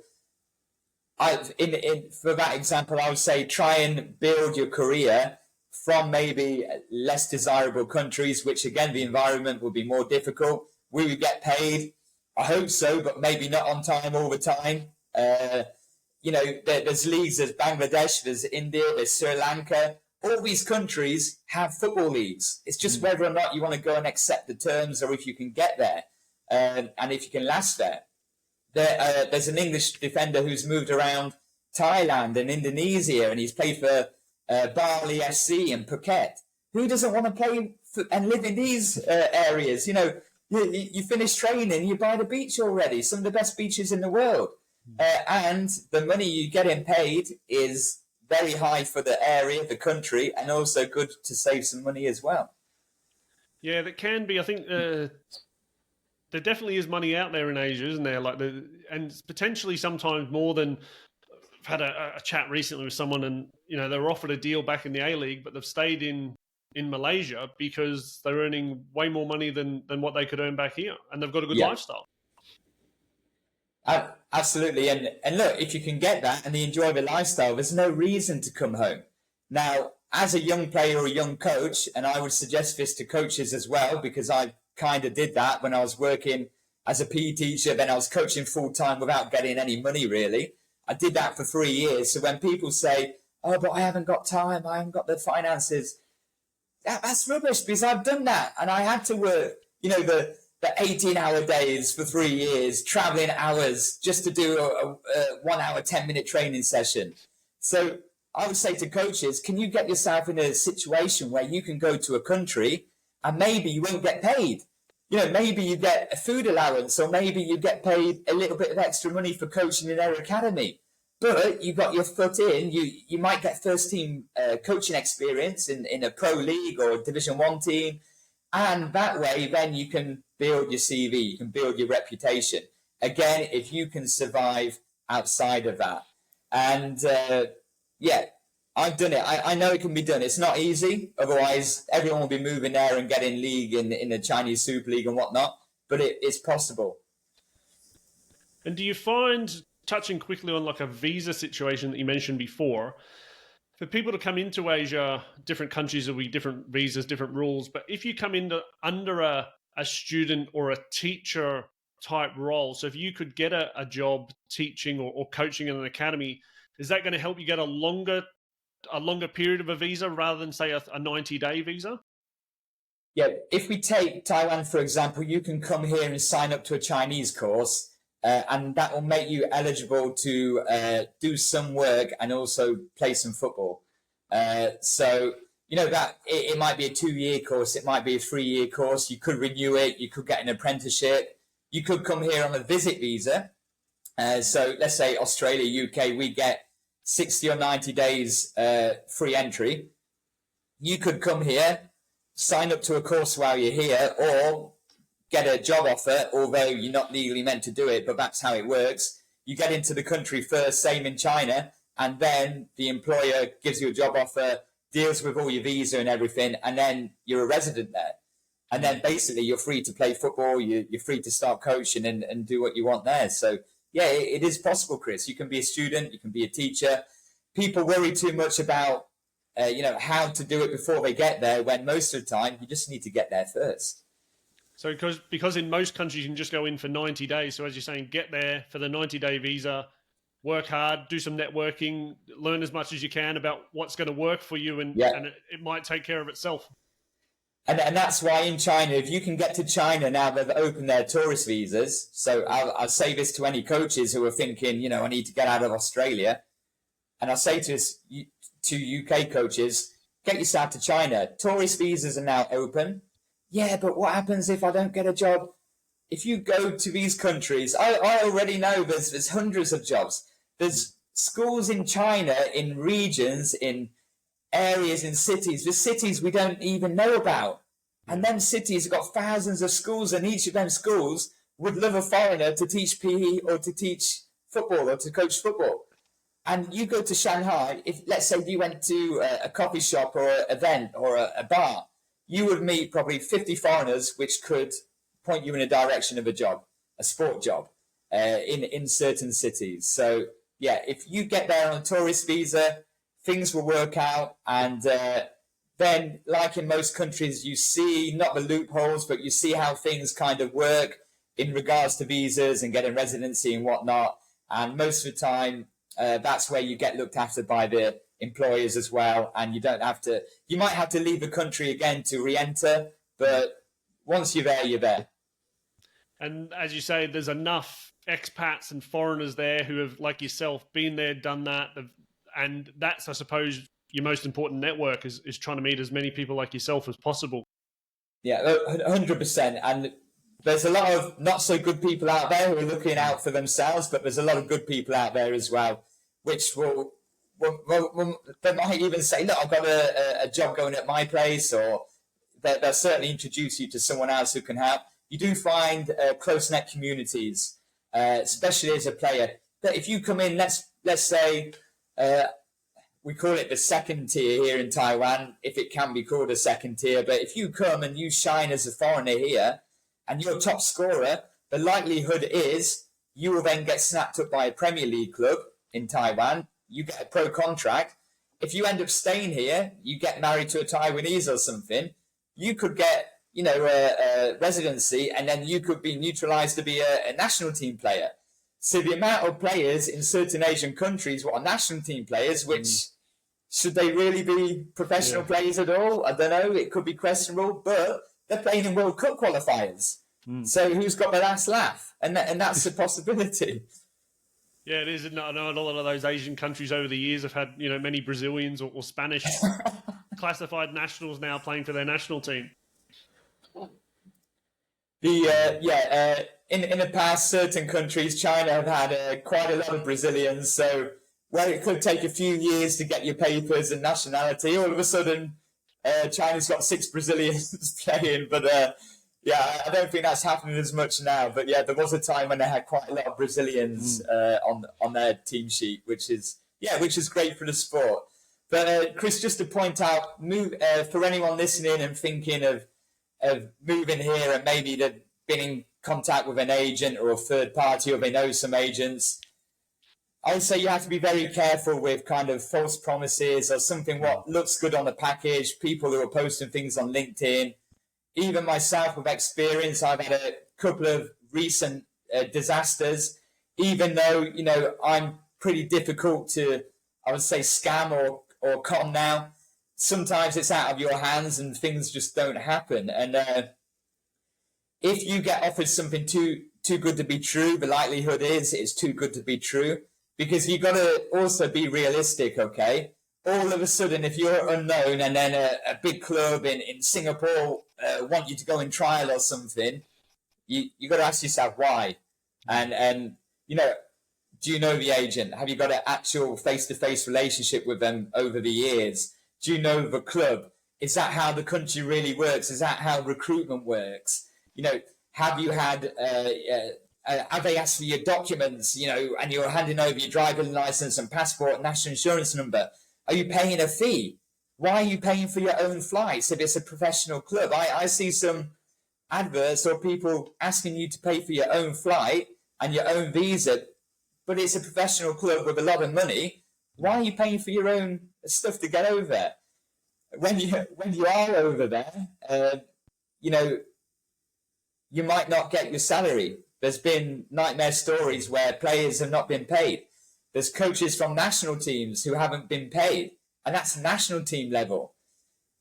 for that example, I would say try and build your career from maybe less desirable countries, which again, the environment will be more difficult. We would get paid, I hope so, but maybe not on time all the time. There's leagues, there's Bangladesh, there's India, there's Sri Lanka. All these countries have football leagues. It's just whether or not you want to go and accept the terms or if you can get there and if you can last there. There's an English defender who's moved around Thailand and Indonesia, and he's played for Bali SC and Phuket. Who doesn't want to play and live in these areas? You finish training, you're by the beach already, some of the best beaches in the world. And the money you get in paid is very high for the area, the country, and also good to save some money as well. Yeah, that can be. I think there definitely is money out there in Asia, isn't there? And potentially sometimes more than. I've had a chat recently with someone, and they were offered a deal back in the A-League, but they've stayed in Malaysia because they're earning way more money than what they could earn back here, and they've got a good lifestyle. Absolutely, and look, if you can get that and you enjoy the lifestyle, there's no reason to come home. Now, as a young player or a young coach, and I would suggest this to coaches as well, because I kind of did that when I was working as a PE teacher, then I was coaching full-time without getting any money, really. I did that for 3 years. So when people say, oh, but I haven't got time, I haven't got the finances, that's rubbish, because I've done that. And I had to work, the 18-hour days for 3 years, traveling hours just to do a 1 hour, 10-minute training session. So I would say to coaches, can you get yourself in a situation where you can go to a country and maybe you won't get paid? Maybe you get a food allowance, or maybe you get paid a little bit of extra money for coaching in their academy. But you got your foot in. You might get first team coaching experience in a pro league or a Division 1 team, And that way, then you can build your CV, you can build your reputation. Again, if you can survive outside of that. And yeah, I've done it. I know it can be done. It's not easy. Otherwise, everyone will be moving there and getting league in the Chinese Super League and whatnot. But it's possible. And do you find, touching quickly on like a visa situation that you mentioned before, for people to come into Asia, different countries will be different visas, different rules. But if you come into under a student or a teacher type role, so if you could get a job teaching or coaching in an academy, is that going to help you get a longer period of a visa rather than, say, a 90-day visa? Yeah, if we take Taiwan, for example, you can come here and sign up to a Chinese course, and that will make you eligible to do some work and also play some football. So, you know, that it might be a 2-year course, it might be a 3-year course. You could renew it, you could get an apprenticeship, you could come here on a visit visa. So let's say Australia, UK, we get 60 or 90 days free entry. You could come here, sign up to a course while you're here, or get a job offer, although you're not legally meant to do it, but that's how it works. You get into the country first, same in China, and then the employer gives you a job offer, deals with all your visa and everything, and then you're a resident there. And then basically you're free to play football, you're free to start coaching and do what you want there. So yeah, it is possible, Chris. You can be a student, you can be a teacher. People worry too much about how to do it before they get there, when most of the time you just need to get there first. So because in most countries you can just go in for 90 days. So as you're saying, get there for the 90-day visa, work hard, do some networking, learn as much as you can about what's going to work for you, and it might take care of itself. And that's why in China, if you can get to China now, they've opened their tourist visas. So I'll say this to any coaches who are thinking, I need to get out of Australia. And I'll say to UK coaches, get yourself to China. Tourist visas are now open. Yeah, but what happens if I don't get a job? If you go to these countries, I already know there's hundreds of jobs. There's schools in China, in regions, in areas, in cities. There's cities we don't even know about. And them cities have got thousands of schools, and each of them schools would love a foreigner to teach PE or to teach football or to coach football. And you go to Shanghai, if let's say you went to a coffee shop or an event or a bar, you would meet probably 50 foreigners which could point you in a direction of a job, a sport job, in certain cities. So, yeah, if you get there on a tourist visa, things will work out. And then, like in most countries, you see not the loopholes, but you see how things kind of work in regards to visas and getting residency and whatnot. And most of the time, that's where you get looked after by the employers as well, and you might have to leave the country again to re-enter, but once you're there, you're there. And as you say, there's enough expats and foreigners there who have, like yourself, been there, done that, and that's, I suppose, your most important network is trying to meet as many people like yourself as possible. Yeah, 100%. And there's a lot of not so good people out there who are looking out for themselves, but there's a lot of good people out there as well, which they might even say, look, I've got a job going at my place, or they'll certainly introduce you to someone else who can help. You do find close-knit communities, especially as a player, that if you come in, let's say, we call it the second tier here in Taiwan, if it can be called a second tier, but if you come and you shine as a foreigner here, and you're a top scorer, the likelihood is you will then get snapped up by a Premier League club in Taiwan. You get a pro contract. If you end up staying here, you get married to a Taiwanese or something, you could get, a residency, and then you could be neutralized to be a national team player. So the amount of players in certain Asian countries what are national team players, which should they really be professional players at all? I don't know. It could be questionable, but they're playing in World Cup qualifiers. So who's got the last laugh? And that's a possibility. Yeah, it is. I know a lot of those Asian countries over the years have had, many Brazilians or Spanish classified nationals now playing for their national team. In the past, certain countries, China have had quite a lot of Brazilians. So where it could take a few years to get your papers and nationality, all of a sudden China's got 6 Brazilians playing, but yeah, I don't think that's happening as much now. But yeah, there was a time when they had quite a lot of Brazilians on their team sheet, which is great for the sport. But Chris, just to point out, for anyone listening and thinking of moving here, and maybe they've been in contact with an agent or a third party, or they know some agents, I would say you have to be very careful with kind of false promises or something what looks good on the package, people who are posting things on LinkedIn. Even myself with experience, I've had a couple of recent disasters, even though, you know, I'm pretty difficult to, I would say, scam or con now. Sometimes it's out of your hands and things just don't happen. And if you get offered something too good to be true, the likelihood is it's too good to be true. Because you've got to also be realistic, okay? All of a sudden, if you're unknown and then a big club in Singapore want you to go in trial or something, you got to ask yourself why. And you know, do you know the agent? Have you got an actual face-to-face relationship with them over the years? Do you know the club? Is that how the country really works? Is that how recruitment works? You know, have you had... have they asked for your documents, you know, and you're handing over your driving license and passport and national insurance number? Are you paying a fee? Why are you paying for your own flights if it's a professional club? I see some adverts or people asking you to pay for your own flight and your own visa, but it's a professional club with a lot of money. Why are you paying for your own stuff to get over there? When you are over there, you know, you might not get your salary. There's been nightmare stories where players have not been paid. There's coaches from national teams who haven't been paid, and that's national team level.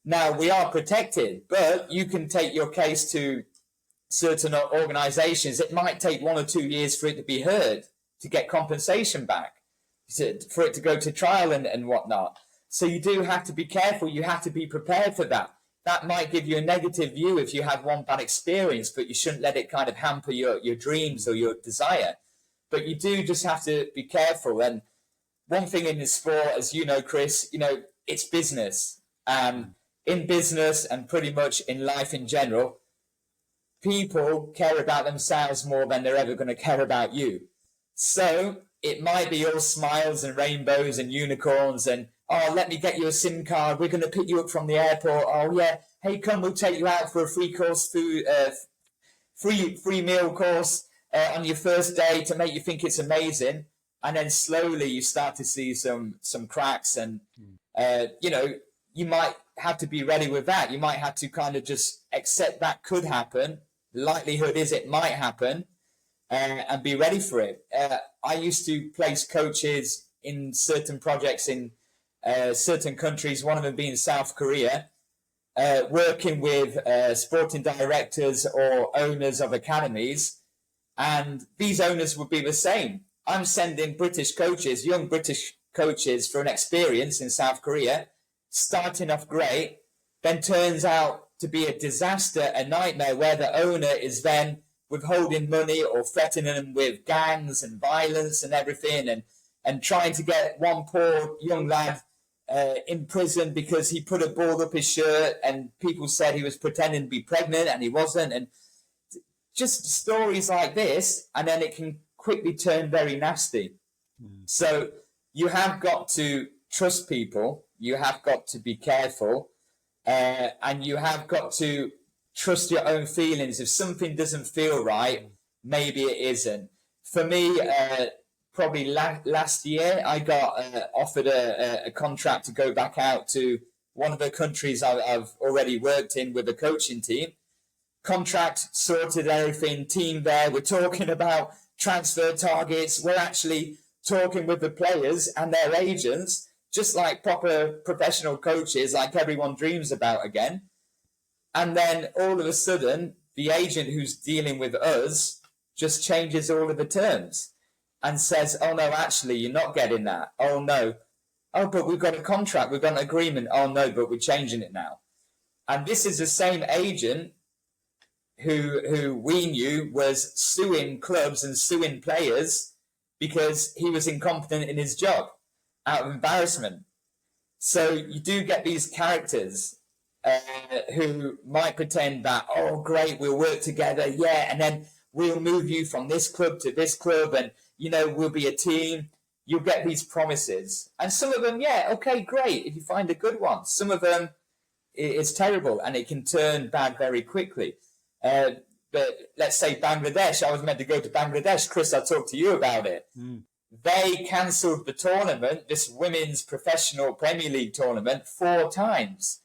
Now, we are protected, but you can take your case to certain organisations. It might take 1 or 2 years for it to be heard, to get compensation back, for it to go to trial and whatnot. So you do have to be careful. You have to be prepared for that. That might give you a negative view if you have one bad experience, but you shouldn't let it kind of hamper your dreams or your desire. But you do just have to be careful. And one thing in the sport, as you know, Chris, you know, it's business. In business and pretty much in life in general, people care about themselves more than they're ever going to care about you. So it might be all smiles and rainbows and unicorns and, oh, let me get you a SIM card. We're going to pick you up from the airport. Oh, yeah. Hey, come, we'll take you out for a free course food, free meal course on your first day to make you think it's amazing. And then slowly you start to see some cracks. And, you know, you might have to be ready with that. You might have to kind of just accept that could happen. The likelihood is it might happen and be ready for it. I used to place coaches in certain projects in certain countries, one of them being South Korea, working with sporting directors or owners of academies. And these owners would be the same. I'm sending British coaches, young British coaches for an experience in South Korea, starting off great, then turns out to be a disaster, a nightmare, where the owner is then withholding money or threatening them with gangs and violence and everything, and trying to get one poor young lad in prison because he put a ball up his shirt and people said he was pretending to be pregnant and he wasn't. And just stories like this, and then it can quickly turn very nasty. So you have got to trust people, you have got to be careful, and you have got to trust your own feelings. If something doesn't feel right, maybe it isn't. For me, probably last year, I got offered a contract to go back out to one of the countries I've already worked in with a coaching team. Contract sorted, everything, team there. We're talking about transfer targets. We're actually talking with the players and their agents, just like proper professional coaches, like everyone dreams about again. And then all of a sudden, the agent who's dealing with us just changes all of the terms and says, oh, no, actually, you're not getting that. Oh, no. Oh, but we've got a contract. We've got an agreement. Oh, no, but we're changing it now. And this is the same agent who we knew was suing clubs and suing players because he was incompetent in his job out of embarrassment. So you do get these characters who might pretend that, oh, great, we'll work together, yeah, and then we'll move you from this club to this club, and, we'll be a team. You'll get these promises. And some of them, yeah, okay, great, if you find a good one. Some of them, it's terrible, and it can turn bad very quickly. But let's say Bangladesh, I was meant to go to Bangladesh. Chris, I talked to you about it. They cancelled the tournament, this women's professional Premier League tournament, 4 times.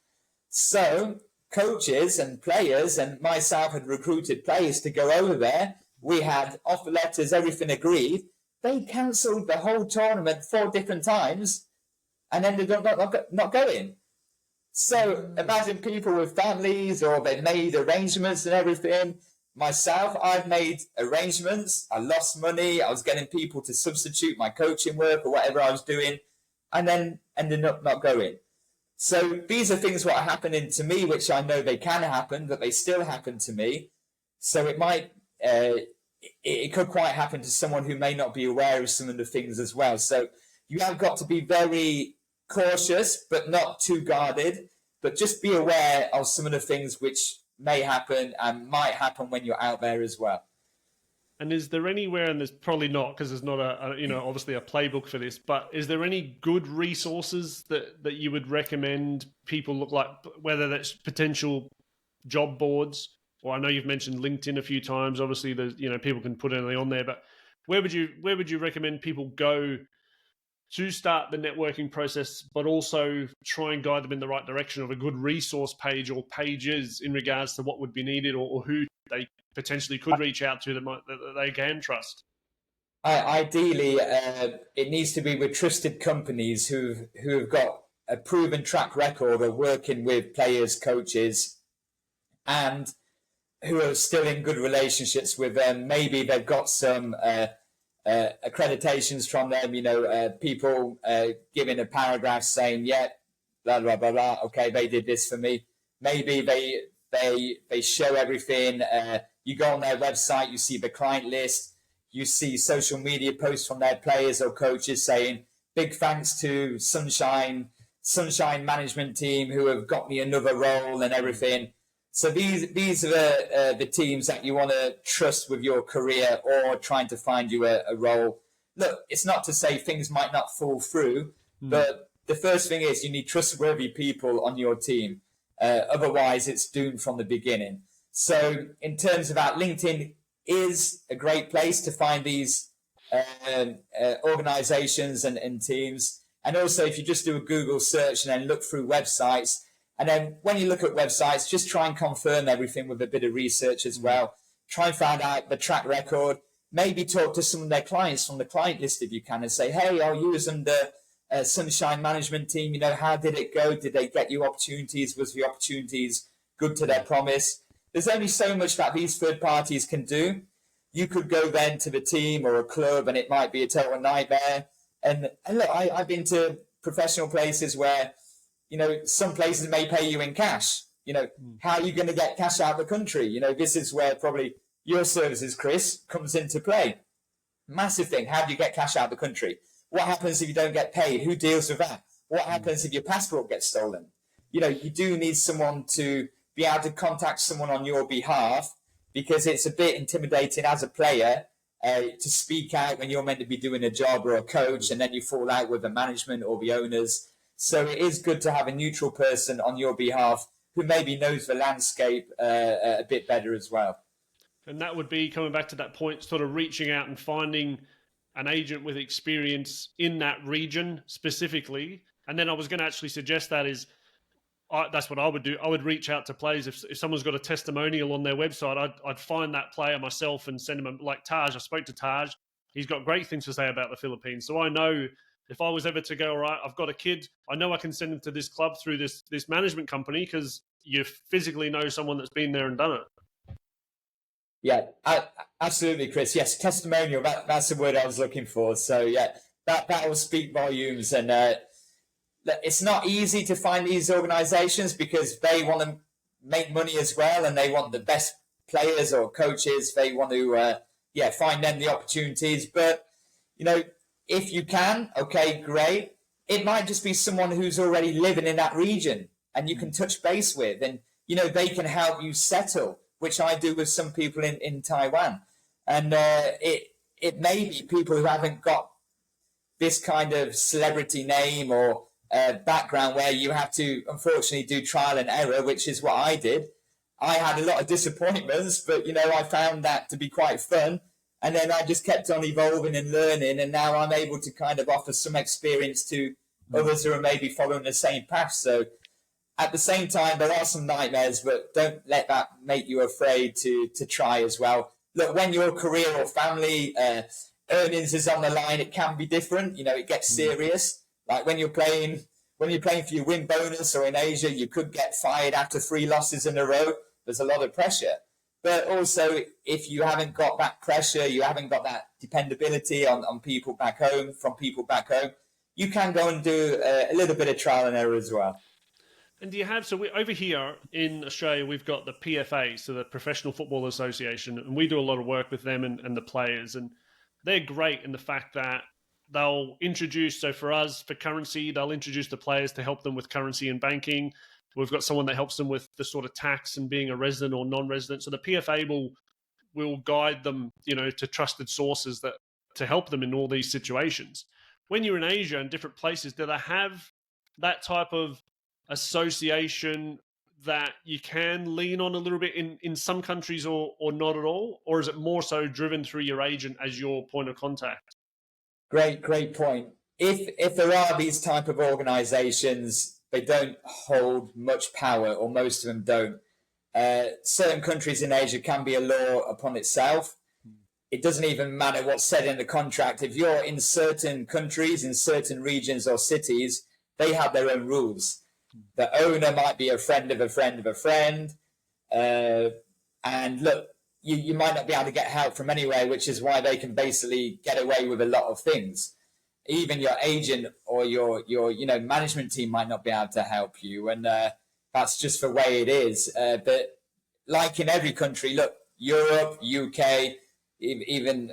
So coaches and players and myself had recruited players to go over there. We had offer letters, everything agreed. They cancelled the whole tournament 4 different times and ended up not going. So imagine people with families, or they made arrangements and everything. Myself, I've made arrangements. I lost money. I was getting people to substitute my coaching work or whatever I was doing, and then ended up not going. So these are things what are happening to me, which I know they can happen, but they still happen to me. So it might, it could quite happen to someone who may not be aware of some of the things as well. So you have got to be very cautious, but not too guarded, but just be aware of some of the things which may happen and might happen when you're out there as well. And is there anywhere, and there's probably not, because there's not obviously a playbook for this, but is there any good resources that you would recommend people look like, whether that's potential job boards, or I know you've mentioned LinkedIn a few times, obviously there's, people can put anything on there, but where would you recommend people go to start the networking process, but also try and guide them in the right direction of a good resource page or pages in regards to what would be needed, or who they potentially could reach out to that they can trust? Ideally, it needs to be with trusted companies who have got a proven track record of working with players, coaches, and who are still in good relationships with them. Maybe they've got some accreditations from them, people giving a paragraph saying, yeah, blah, blah, blah, blah, okay, they did this for me. Maybe they show everything. You go on their website, you see the client list, you see social media posts from their players or coaches saying, big thanks to Sunshine management team who have got me another role and everything. So these are the teams that you want to trust with your career or trying to find you a role. Look, it's not to say things might not fall through, but the first thing is you need trustworthy people on your team. Otherwise, it's doomed from the beginning. So in terms of that, LinkedIn is a great place to find these organizations and teams. And also, if you just do a Google search and then look through websites, and then when you look at websites, just try and confirm everything with a bit of research as well. Try and find out the track record. Maybe talk to some of their clients from the client list if you can and say, hey, I'll use them the Sunshine management team. How did it go? Did they get you opportunities? Was the opportunities good to their promise? There's only so much that these third parties can do. You could go then to the team or a club and it might be a total nightmare. And look, I've been to professional places where some places may pay you in cash. How are you going to get cash out of the country? This is where probably your services, Chris, comes into play. Massive thing. How do you get cash out of the country? What happens if you don't get paid? Who deals with that? What happens if your passport gets stolen? You do need someone to be able to contact someone on your behalf, because it's a bit intimidating as a player to speak out when you're meant to be doing a job or a coach, and then you fall out with the management or the owners. So it is good to have a neutral person on your behalf who maybe knows the landscape a bit better as well. And that would be, coming back to that point, sort of reaching out and finding an agent with experience in that region specifically. And then I was going to actually suggest that's what I would do. I would reach out to players. If someone's got a testimonial on their website, I'd find that player myself and send him like Taj. I spoke to Taj. He's got great things to say about the Philippines. So I know if I was ever to go, all right, I've got a kid, I know I can send him to this club through this management company, because you physically know someone that's been there and done it. Yeah, absolutely, Chris. Yes, testimonial, that's the word I was looking for. So, yeah, that will speak volumes. And it's not easy to find these organizations because they want to make money as well, and they want the best players or coaches. They want to, find them the opportunities. But, if you can, okay, great. It might just be someone who's already living in that region. and you can touch base with, and they can help you settle, which I do with some people in Taiwan. And it may be people who haven't got this kind of celebrity name or background where you have to, unfortunately, do trial and error, which is what I did. I had a lot of disappointments, but, I found that to be quite fun. And then I just kept on evolving and learning, and now I'm able to kind of offer some experience to others who are maybe following the same path. So at the same time, there are some nightmares, but don't let that make you afraid to try as well. Look, when your career or family earnings is on the line, it can be different. It gets serious. Like when you're playing for your win bonus, or in Asia, you could get fired after 3 losses in a row. There's a lot of pressure. But also, if you haven't got that pressure, you haven't got that dependability on people back home, from people back home, you can go and do a little bit of trial and error as well. And do you have, over here in Australia, we've got the PFA, so the Professional Football Association, and we do a lot of work with them and the players, and they're great in the fact that they'll introduce, so for us, for currency, they'll introduce the players to help them with currency and banking. We've got someone that helps them with the sort of tax and being a resident or non-resident. So the PFA will guide them, to trusted sources to help them in all these situations. When you're in Asia and different places, do they have that type of association that you can lean on a little bit in some countries, or not at all? Or is it more so driven through your agent as your point of contact? Great point. If there are these type of organizations, they don't hold much power, or most of them don't. Certain countries in Asia can be a law upon itself. It doesn't even matter what's said in the contract. If you're in certain countries, in certain regions or cities, they have their own rules. The owner might be a friend of a friend of a friend. And look, you might not be able to get help from anywhere, which is why they can basically get away with a lot of things. Even your agent or your management team might not be able to help you, and that's just the way it is. But like in every country, look, Europe, UK, even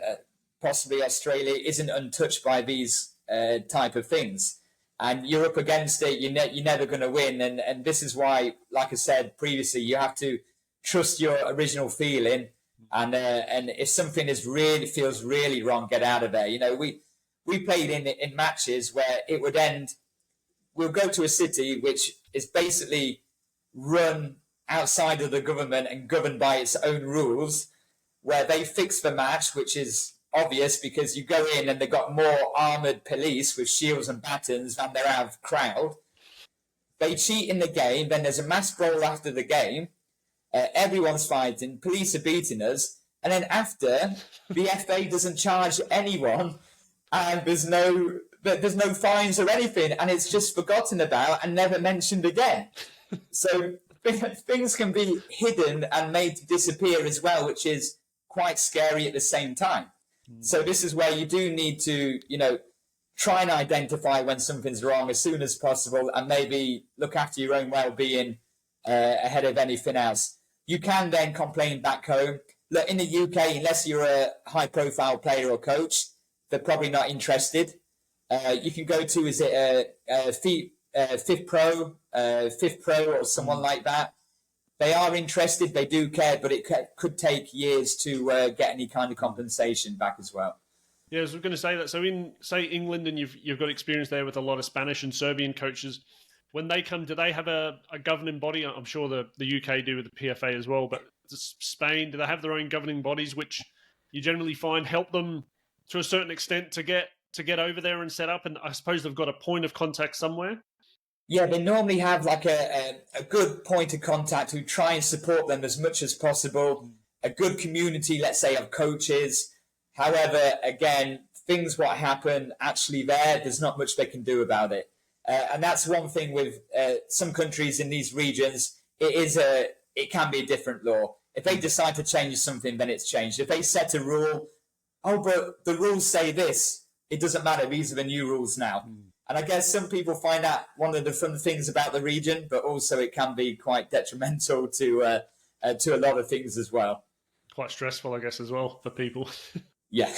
possibly Australia isn't untouched by these type of things. And you're up against it, you're never going to win. And this is why, like I said previously, you have to trust your original feeling. And if something feels really wrong, get out of there. We played in matches where it would end. We'll go to a city which is basically run outside of the government and governed by its own rules, where they fix the match, which is obvious because you go in and they've got more armoured police with shields and batons than they have crowd. They cheat in the game, then there's a mass brawl after the game. Everyone's fighting, police are beating us, and then after, the FA doesn't charge anyone, and there's no fines or anything, and it's just forgotten about and never mentioned again. So things can be hidden and made to disappear as well, which is quite scary at the same time. So this is where you do need to, try and identify when something's wrong as soon as possible, and maybe look after your own well-being ahead of anything else. You can then complain back home. Look, in the UK, unless you're a high-profile player or coach, they're probably not interested. You can go to, is it Fifth Pro or someone like that. They are interested, they do care, but it could take years to get any kind of compensation back as well. Yeah, I was going to say that. So in, say, England, and you've got experience there with a lot of Spanish and Serbian coaches, when they come, do they have a governing body? I'm sure the UK do with the PFA as well, but Spain, do they have their own governing bodies, which you generally find help them to a certain extent to get over there and set up? And I suppose they've got a point of contact somewhere? Yeah, they normally have like a good point of contact who try and support them as much as possible. A good community, let's say, of coaches. However, again, things what happen actually there's not much they can do about it. And that's one thing with some countries in these regions. It can be a different law. If they decide to change something, then it's changed. If they set a rule, but the rules say this, it doesn't matter. These are the new rules now. And I guess some people find that one of the fun things about the region, but also it can be quite detrimental to a lot of things as well. Quite stressful, I guess, as well for people. Yeah,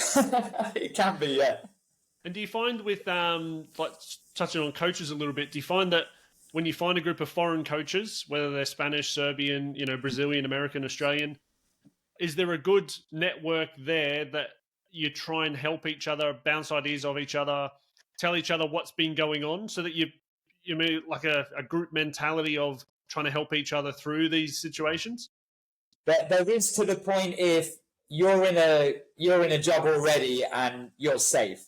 it can be, yeah. And do you find with, like touching on coaches a little bit, do you find that when you find a group of foreign coaches, whether they're Spanish, Serbian, Brazilian, American, Australian, is there a good network there that you try and help each other, bounce ideas of each other, tell each other what's been going on, so that you mean like a group mentality of trying to help each other through these situations? There is, to the point, if you're in a job already and you're safe.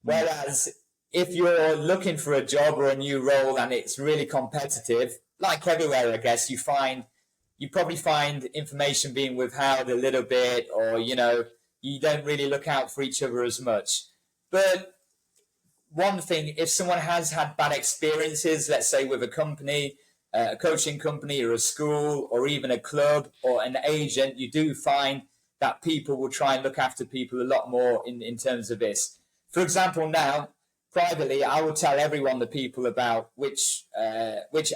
Whereas if you're looking for a job or a new role and it's really competitive, like everywhere, I guess, you probably find information being withheld a little bit, or you don't really look out for each other as much. But one thing, if someone has had bad experiences, let's say with a company, a coaching company or a school or even a club or an agent, you do find that people will try and look after people a lot more in terms of this. For example, now, privately, I will tell everyone, the people, about which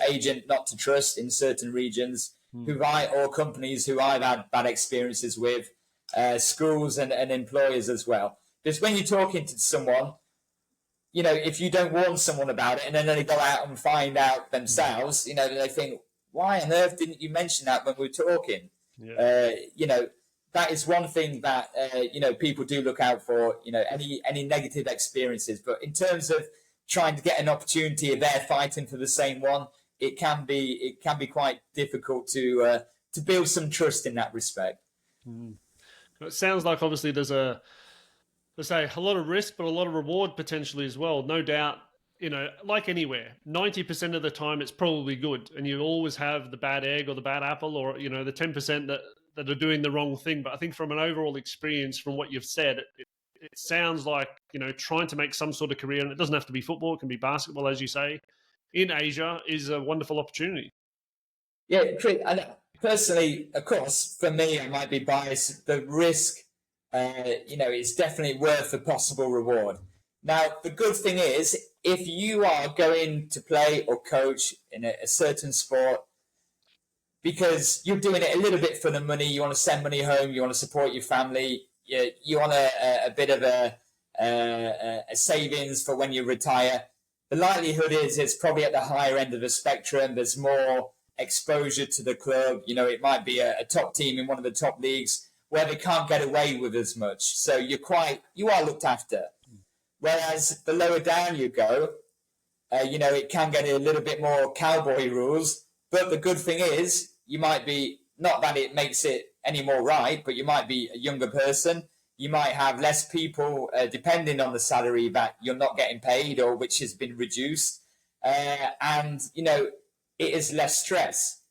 agent not to trust in certain regions, or companies who I've had bad experiences with, schools and employers as well. Because when you're talking to someone, if you don't warn someone about it and then they go out and find out themselves, they think, why on earth didn't you mention that when we were talking? Yeah. That is one thing that, people do look out for, any negative experiences. But in terms of trying to get an opportunity, if they're fighting for the same one, it can be quite difficult to build some trust in that respect. It sounds like obviously there's a lot of risk, but a lot of reward potentially as well. No doubt, like anywhere, 90% of the time it's probably good, and you always have the bad egg or the bad apple, or the 10% that are doing the wrong thing. But I think from an overall experience, from what you've said, it sounds like trying to make some sort of career, and it doesn't have to be football; it can be basketball, as you say, in Asia, is a wonderful opportunity. Yeah, and personally, of course, for me, I might be biased. The risk, it's definitely worth the possible reward. Now, the good thing is, if you are going to play or coach in a certain sport, because you're doing it a little bit for the money, you want to send money home, you want to support your family, you want a bit of a savings for when you retire, the likelihood is it's probably at the higher end of the spectrum. There's more exposure to the club. It might be a top team in one of the top leagues where they can't get away with as much. So you are looked after. Whereas the lower down you go, it can get a little bit more cowboy rules. But the good thing is, you might be, not that it makes it any more right, but you might be a younger person. You might have less people depending on the salary that you're not getting paid or which has been reduced. And it is less stress.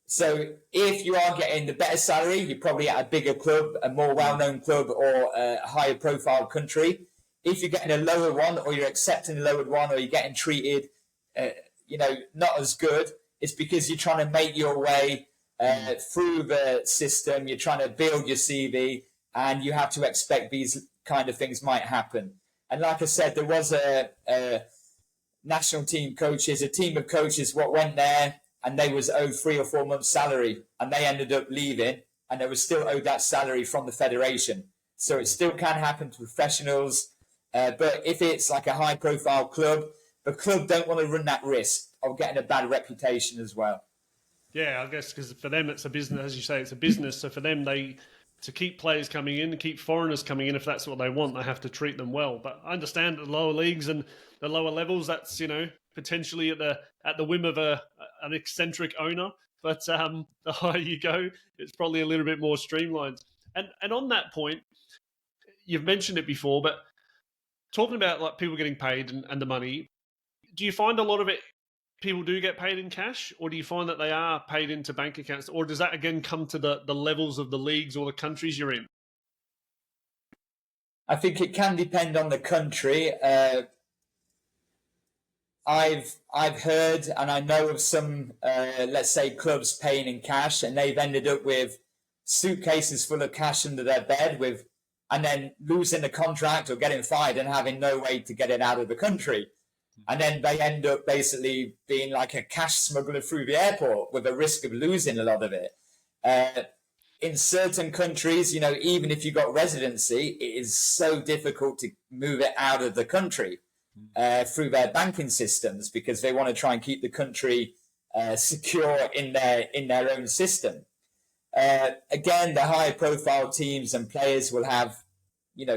So if you are getting the better salary, you're probably at a bigger club, a more well-known club, or a higher profile country. If you're getting a lower one, or you're accepting a lower one, or you're getting treated, not as good, it's because you're trying to make your way through the system. You're trying to build your CV, and you have to expect these kind of things might happen. And like I said, there was a national team coaches, a team of coaches what went there, and they was owed 3 or 4 months salary, and they ended up leaving, and they were still owed that salary from the federation. So it still can happen to professionals. But if it's like a high profile club, the club don't want to run that risk of getting a bad reputation as well. Yeah, I guess because for them it's a business, as you say, it's a business. So for them, to keep players coming in, to keep foreigners coming in, if that's what they want, they have to treat them well. But I understand at the lower leagues and the lower levels, that's potentially at the whim of an eccentric owner. But the higher you go, it's probably a little bit more streamlined. And on that point, you've mentioned it before, but talking about like people getting paid and the money, do you find a lot of it people do get paid in cash, or do you find that they are paid into bank accounts, or does that again come to the levels of the leagues or the countries you're in? I think it can depend on the country. I've heard and I know of some, let's say, clubs paying in cash, and they've ended up with suitcases full of cash under their bed and then losing the contract or getting fired and having no way to get it out of the country. And then they end up basically being like a cash smuggler through the airport with the risk of losing a lot of it. In certain countries, even if you got residency, it is so difficult to move it out of the country. through their banking systems because they want to try and keep the country secure in their own system. Again, the higher profile teams and players will have,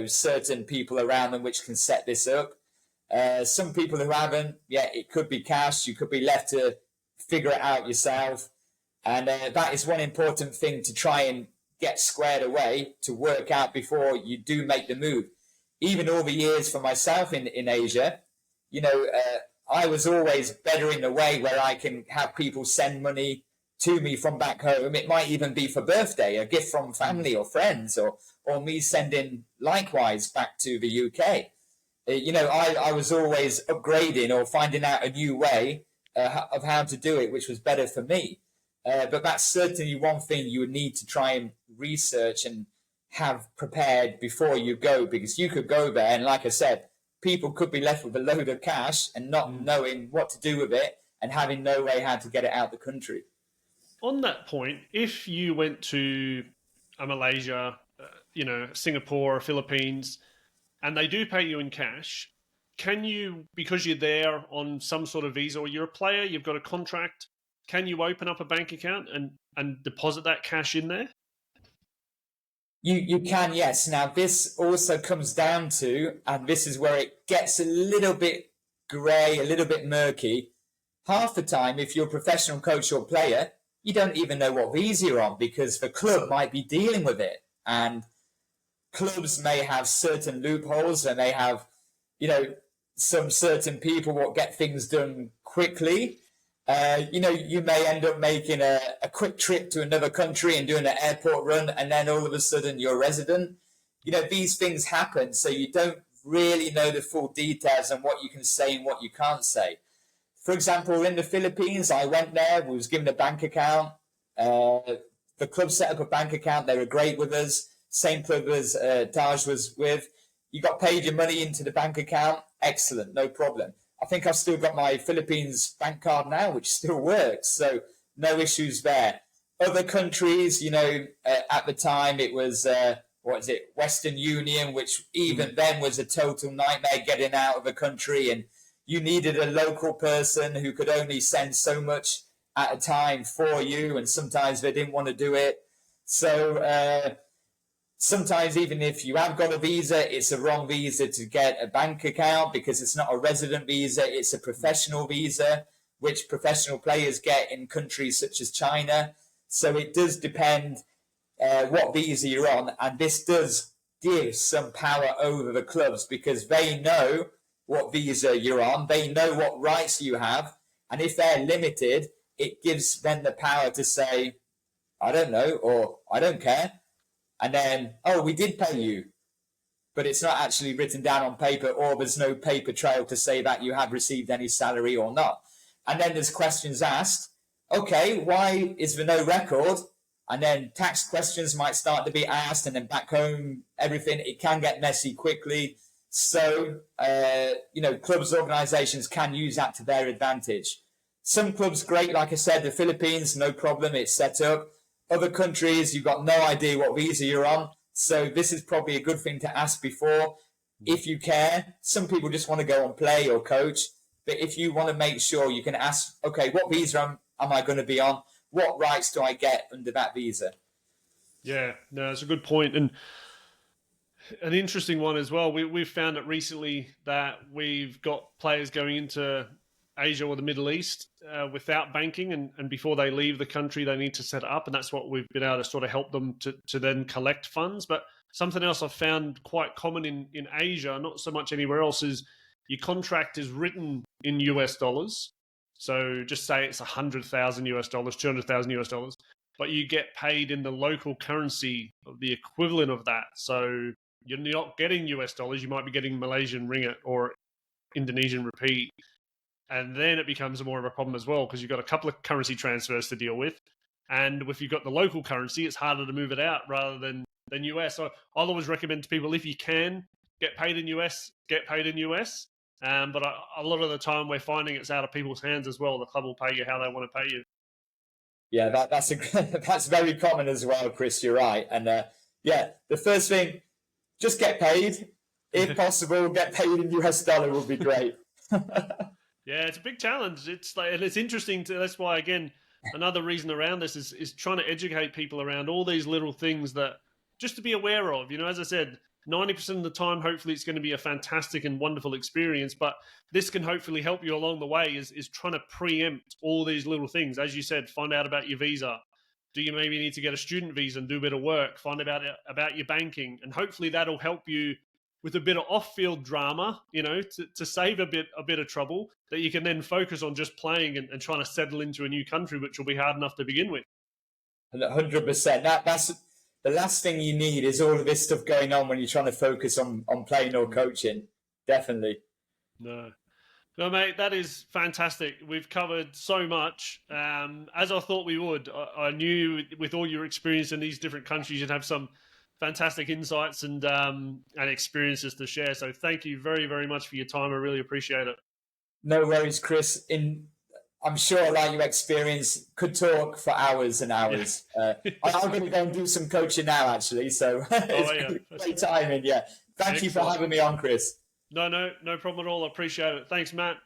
certain people around them which can set this up. Some people who haven't, it could be cash. You could be left to figure it out yourself. And that is one important thing to try and get squared away, to work out before you do make the move. Even over years for myself in Asia, I was always better in a way where I can have people send money to me from back home. It might even be for birthday, a gift from family or friends, or me sending likewise back to the UK. I was always upgrading or finding out a new way of how to do it, which was better for me. But that's certainly one thing you would need to try and research and have prepared before you go, because you could go there and, like I said, people could be left with a load of cash and not knowing what to do with it and having no way how to get it out of the country. On that point, if you went to Malaysia, Singapore, Philippines, and they do pay you in cash, can you, because you're there on some sort of visa or you're a player, you've got a contract, can you open up a bank account and deposit that cash in there? You can, yes. Now, this also comes down to, and this is where it gets a little bit grey, a little bit murky. Half the time, if you're a professional coach or player, you don't even know what visa you're on because the club might be dealing with it. And clubs may have certain loopholes and they have, some certain people what get things done quickly. You may end up making a quick trip to another country and doing an airport run, and then all of a sudden you're a resident. These things happen, so you don't really know the full details on what you can say and what you can't say. For example, in the Philippines, I went there, was given a bank account. The club set up a bank account. They were great with us. Same club as Taj was with. You got paid your money into the bank account. Excellent, no problem. I think I've still got my Philippines bank card now, which still works. So no issues there. Other countries, at the time it was, Western Union, which even then was a total nightmare getting out of the country. And you needed a local person who could only send so much at a time for you. And sometimes they didn't want to do it. So sometimes even if you have got a visa, it's a wrong visa to get a bank account because it's not a resident visa, it's a professional visa, which professional players get in countries such as China. So it does depend what visa you're on, and this does give some power over the clubs because they know what visa you're on, they know what rights you have, and if they're limited, it gives them the power to say, I don't know, or I don't care. And then, we did pay you, but it's not actually written down on paper, or there's no paper trail to say that you have received any salary or not. And then there's questions asked. Okay, why is there no record? And then tax questions might start to be asked, and then back home, everything, it can get messy quickly. So, clubs, organizations can use that to their advantage. Some clubs, great, like I said, the Philippines, no problem, it's set up. Other countries, you've got no idea what visa you're on. So this is probably a good thing to ask before. If you care, some people just want to go and play or coach. But if you want to make sure, you can ask, okay, what visa am I going to be on? What rights do I get under that visa? Yeah, no, it's a good point. And an interesting one as well. We've found it recently that we've got players going into Asia or the Middle East without banking, and before they leave the country, they need to set it up, and that's what we've been able to sort of help them to then collect funds. But something else I've found quite common in Asia, not so much anywhere else, is your contract is written in US dollars. So just say it's $100,000 US dollars, $200,000 US dollars, but you get paid in the local currency of the equivalent of that. So you're not getting US dollars, you might be getting Malaysian ringgit or Indonesian rupiah. And then it becomes more of a problem as well because you've got a couple of currency transfers to deal with. And if you've got the local currency, it's harder to move it out rather than US. So I'll always recommend to people, if you can get paid in US, get paid in US. But a lot of the time we're finding it's out of people's hands as well. The club will pay you how they want to pay you. Yeah, that's very common as well, Chris. You're right. And the first thing, just get paid. if possible, get paid in US dollar would be great. Yeah, it's a big challenge. It's like, and it's interesting to. That's why, again, another reason around this is trying to educate people around all these little things that just to be aware of. As I said, 90% of the time, hopefully, it's going to be a fantastic and wonderful experience. But this can hopefully help you along the way. Is trying to preempt all these little things. As you said, find out about your visa. Do you maybe need to get a student visa and do a bit of work? Find about your banking, and hopefully that'll help you with a bit of off-field drama, to save a bit of trouble that you can then focus on just playing and trying to settle into a new country, which will be hard enough to begin with. 100%. That's the last thing you need is all of this stuff going on when you're trying to focus on playing or coaching. Definitely. No, mate, that is fantastic. We've covered so much. As I thought we would. I knew with all your experience in these different countries, you'd have some fantastic insights and experiences to share. So thank you very, very much for your time. I really appreciate it. No worries, Chris. I'm sure, like your experience, could talk for hours and hours. Yeah. I'm going to go and do some coaching now, actually. So great timing. Yeah. Thank you for having me on, Chris. No problem at all. I appreciate it. Thanks, Matt.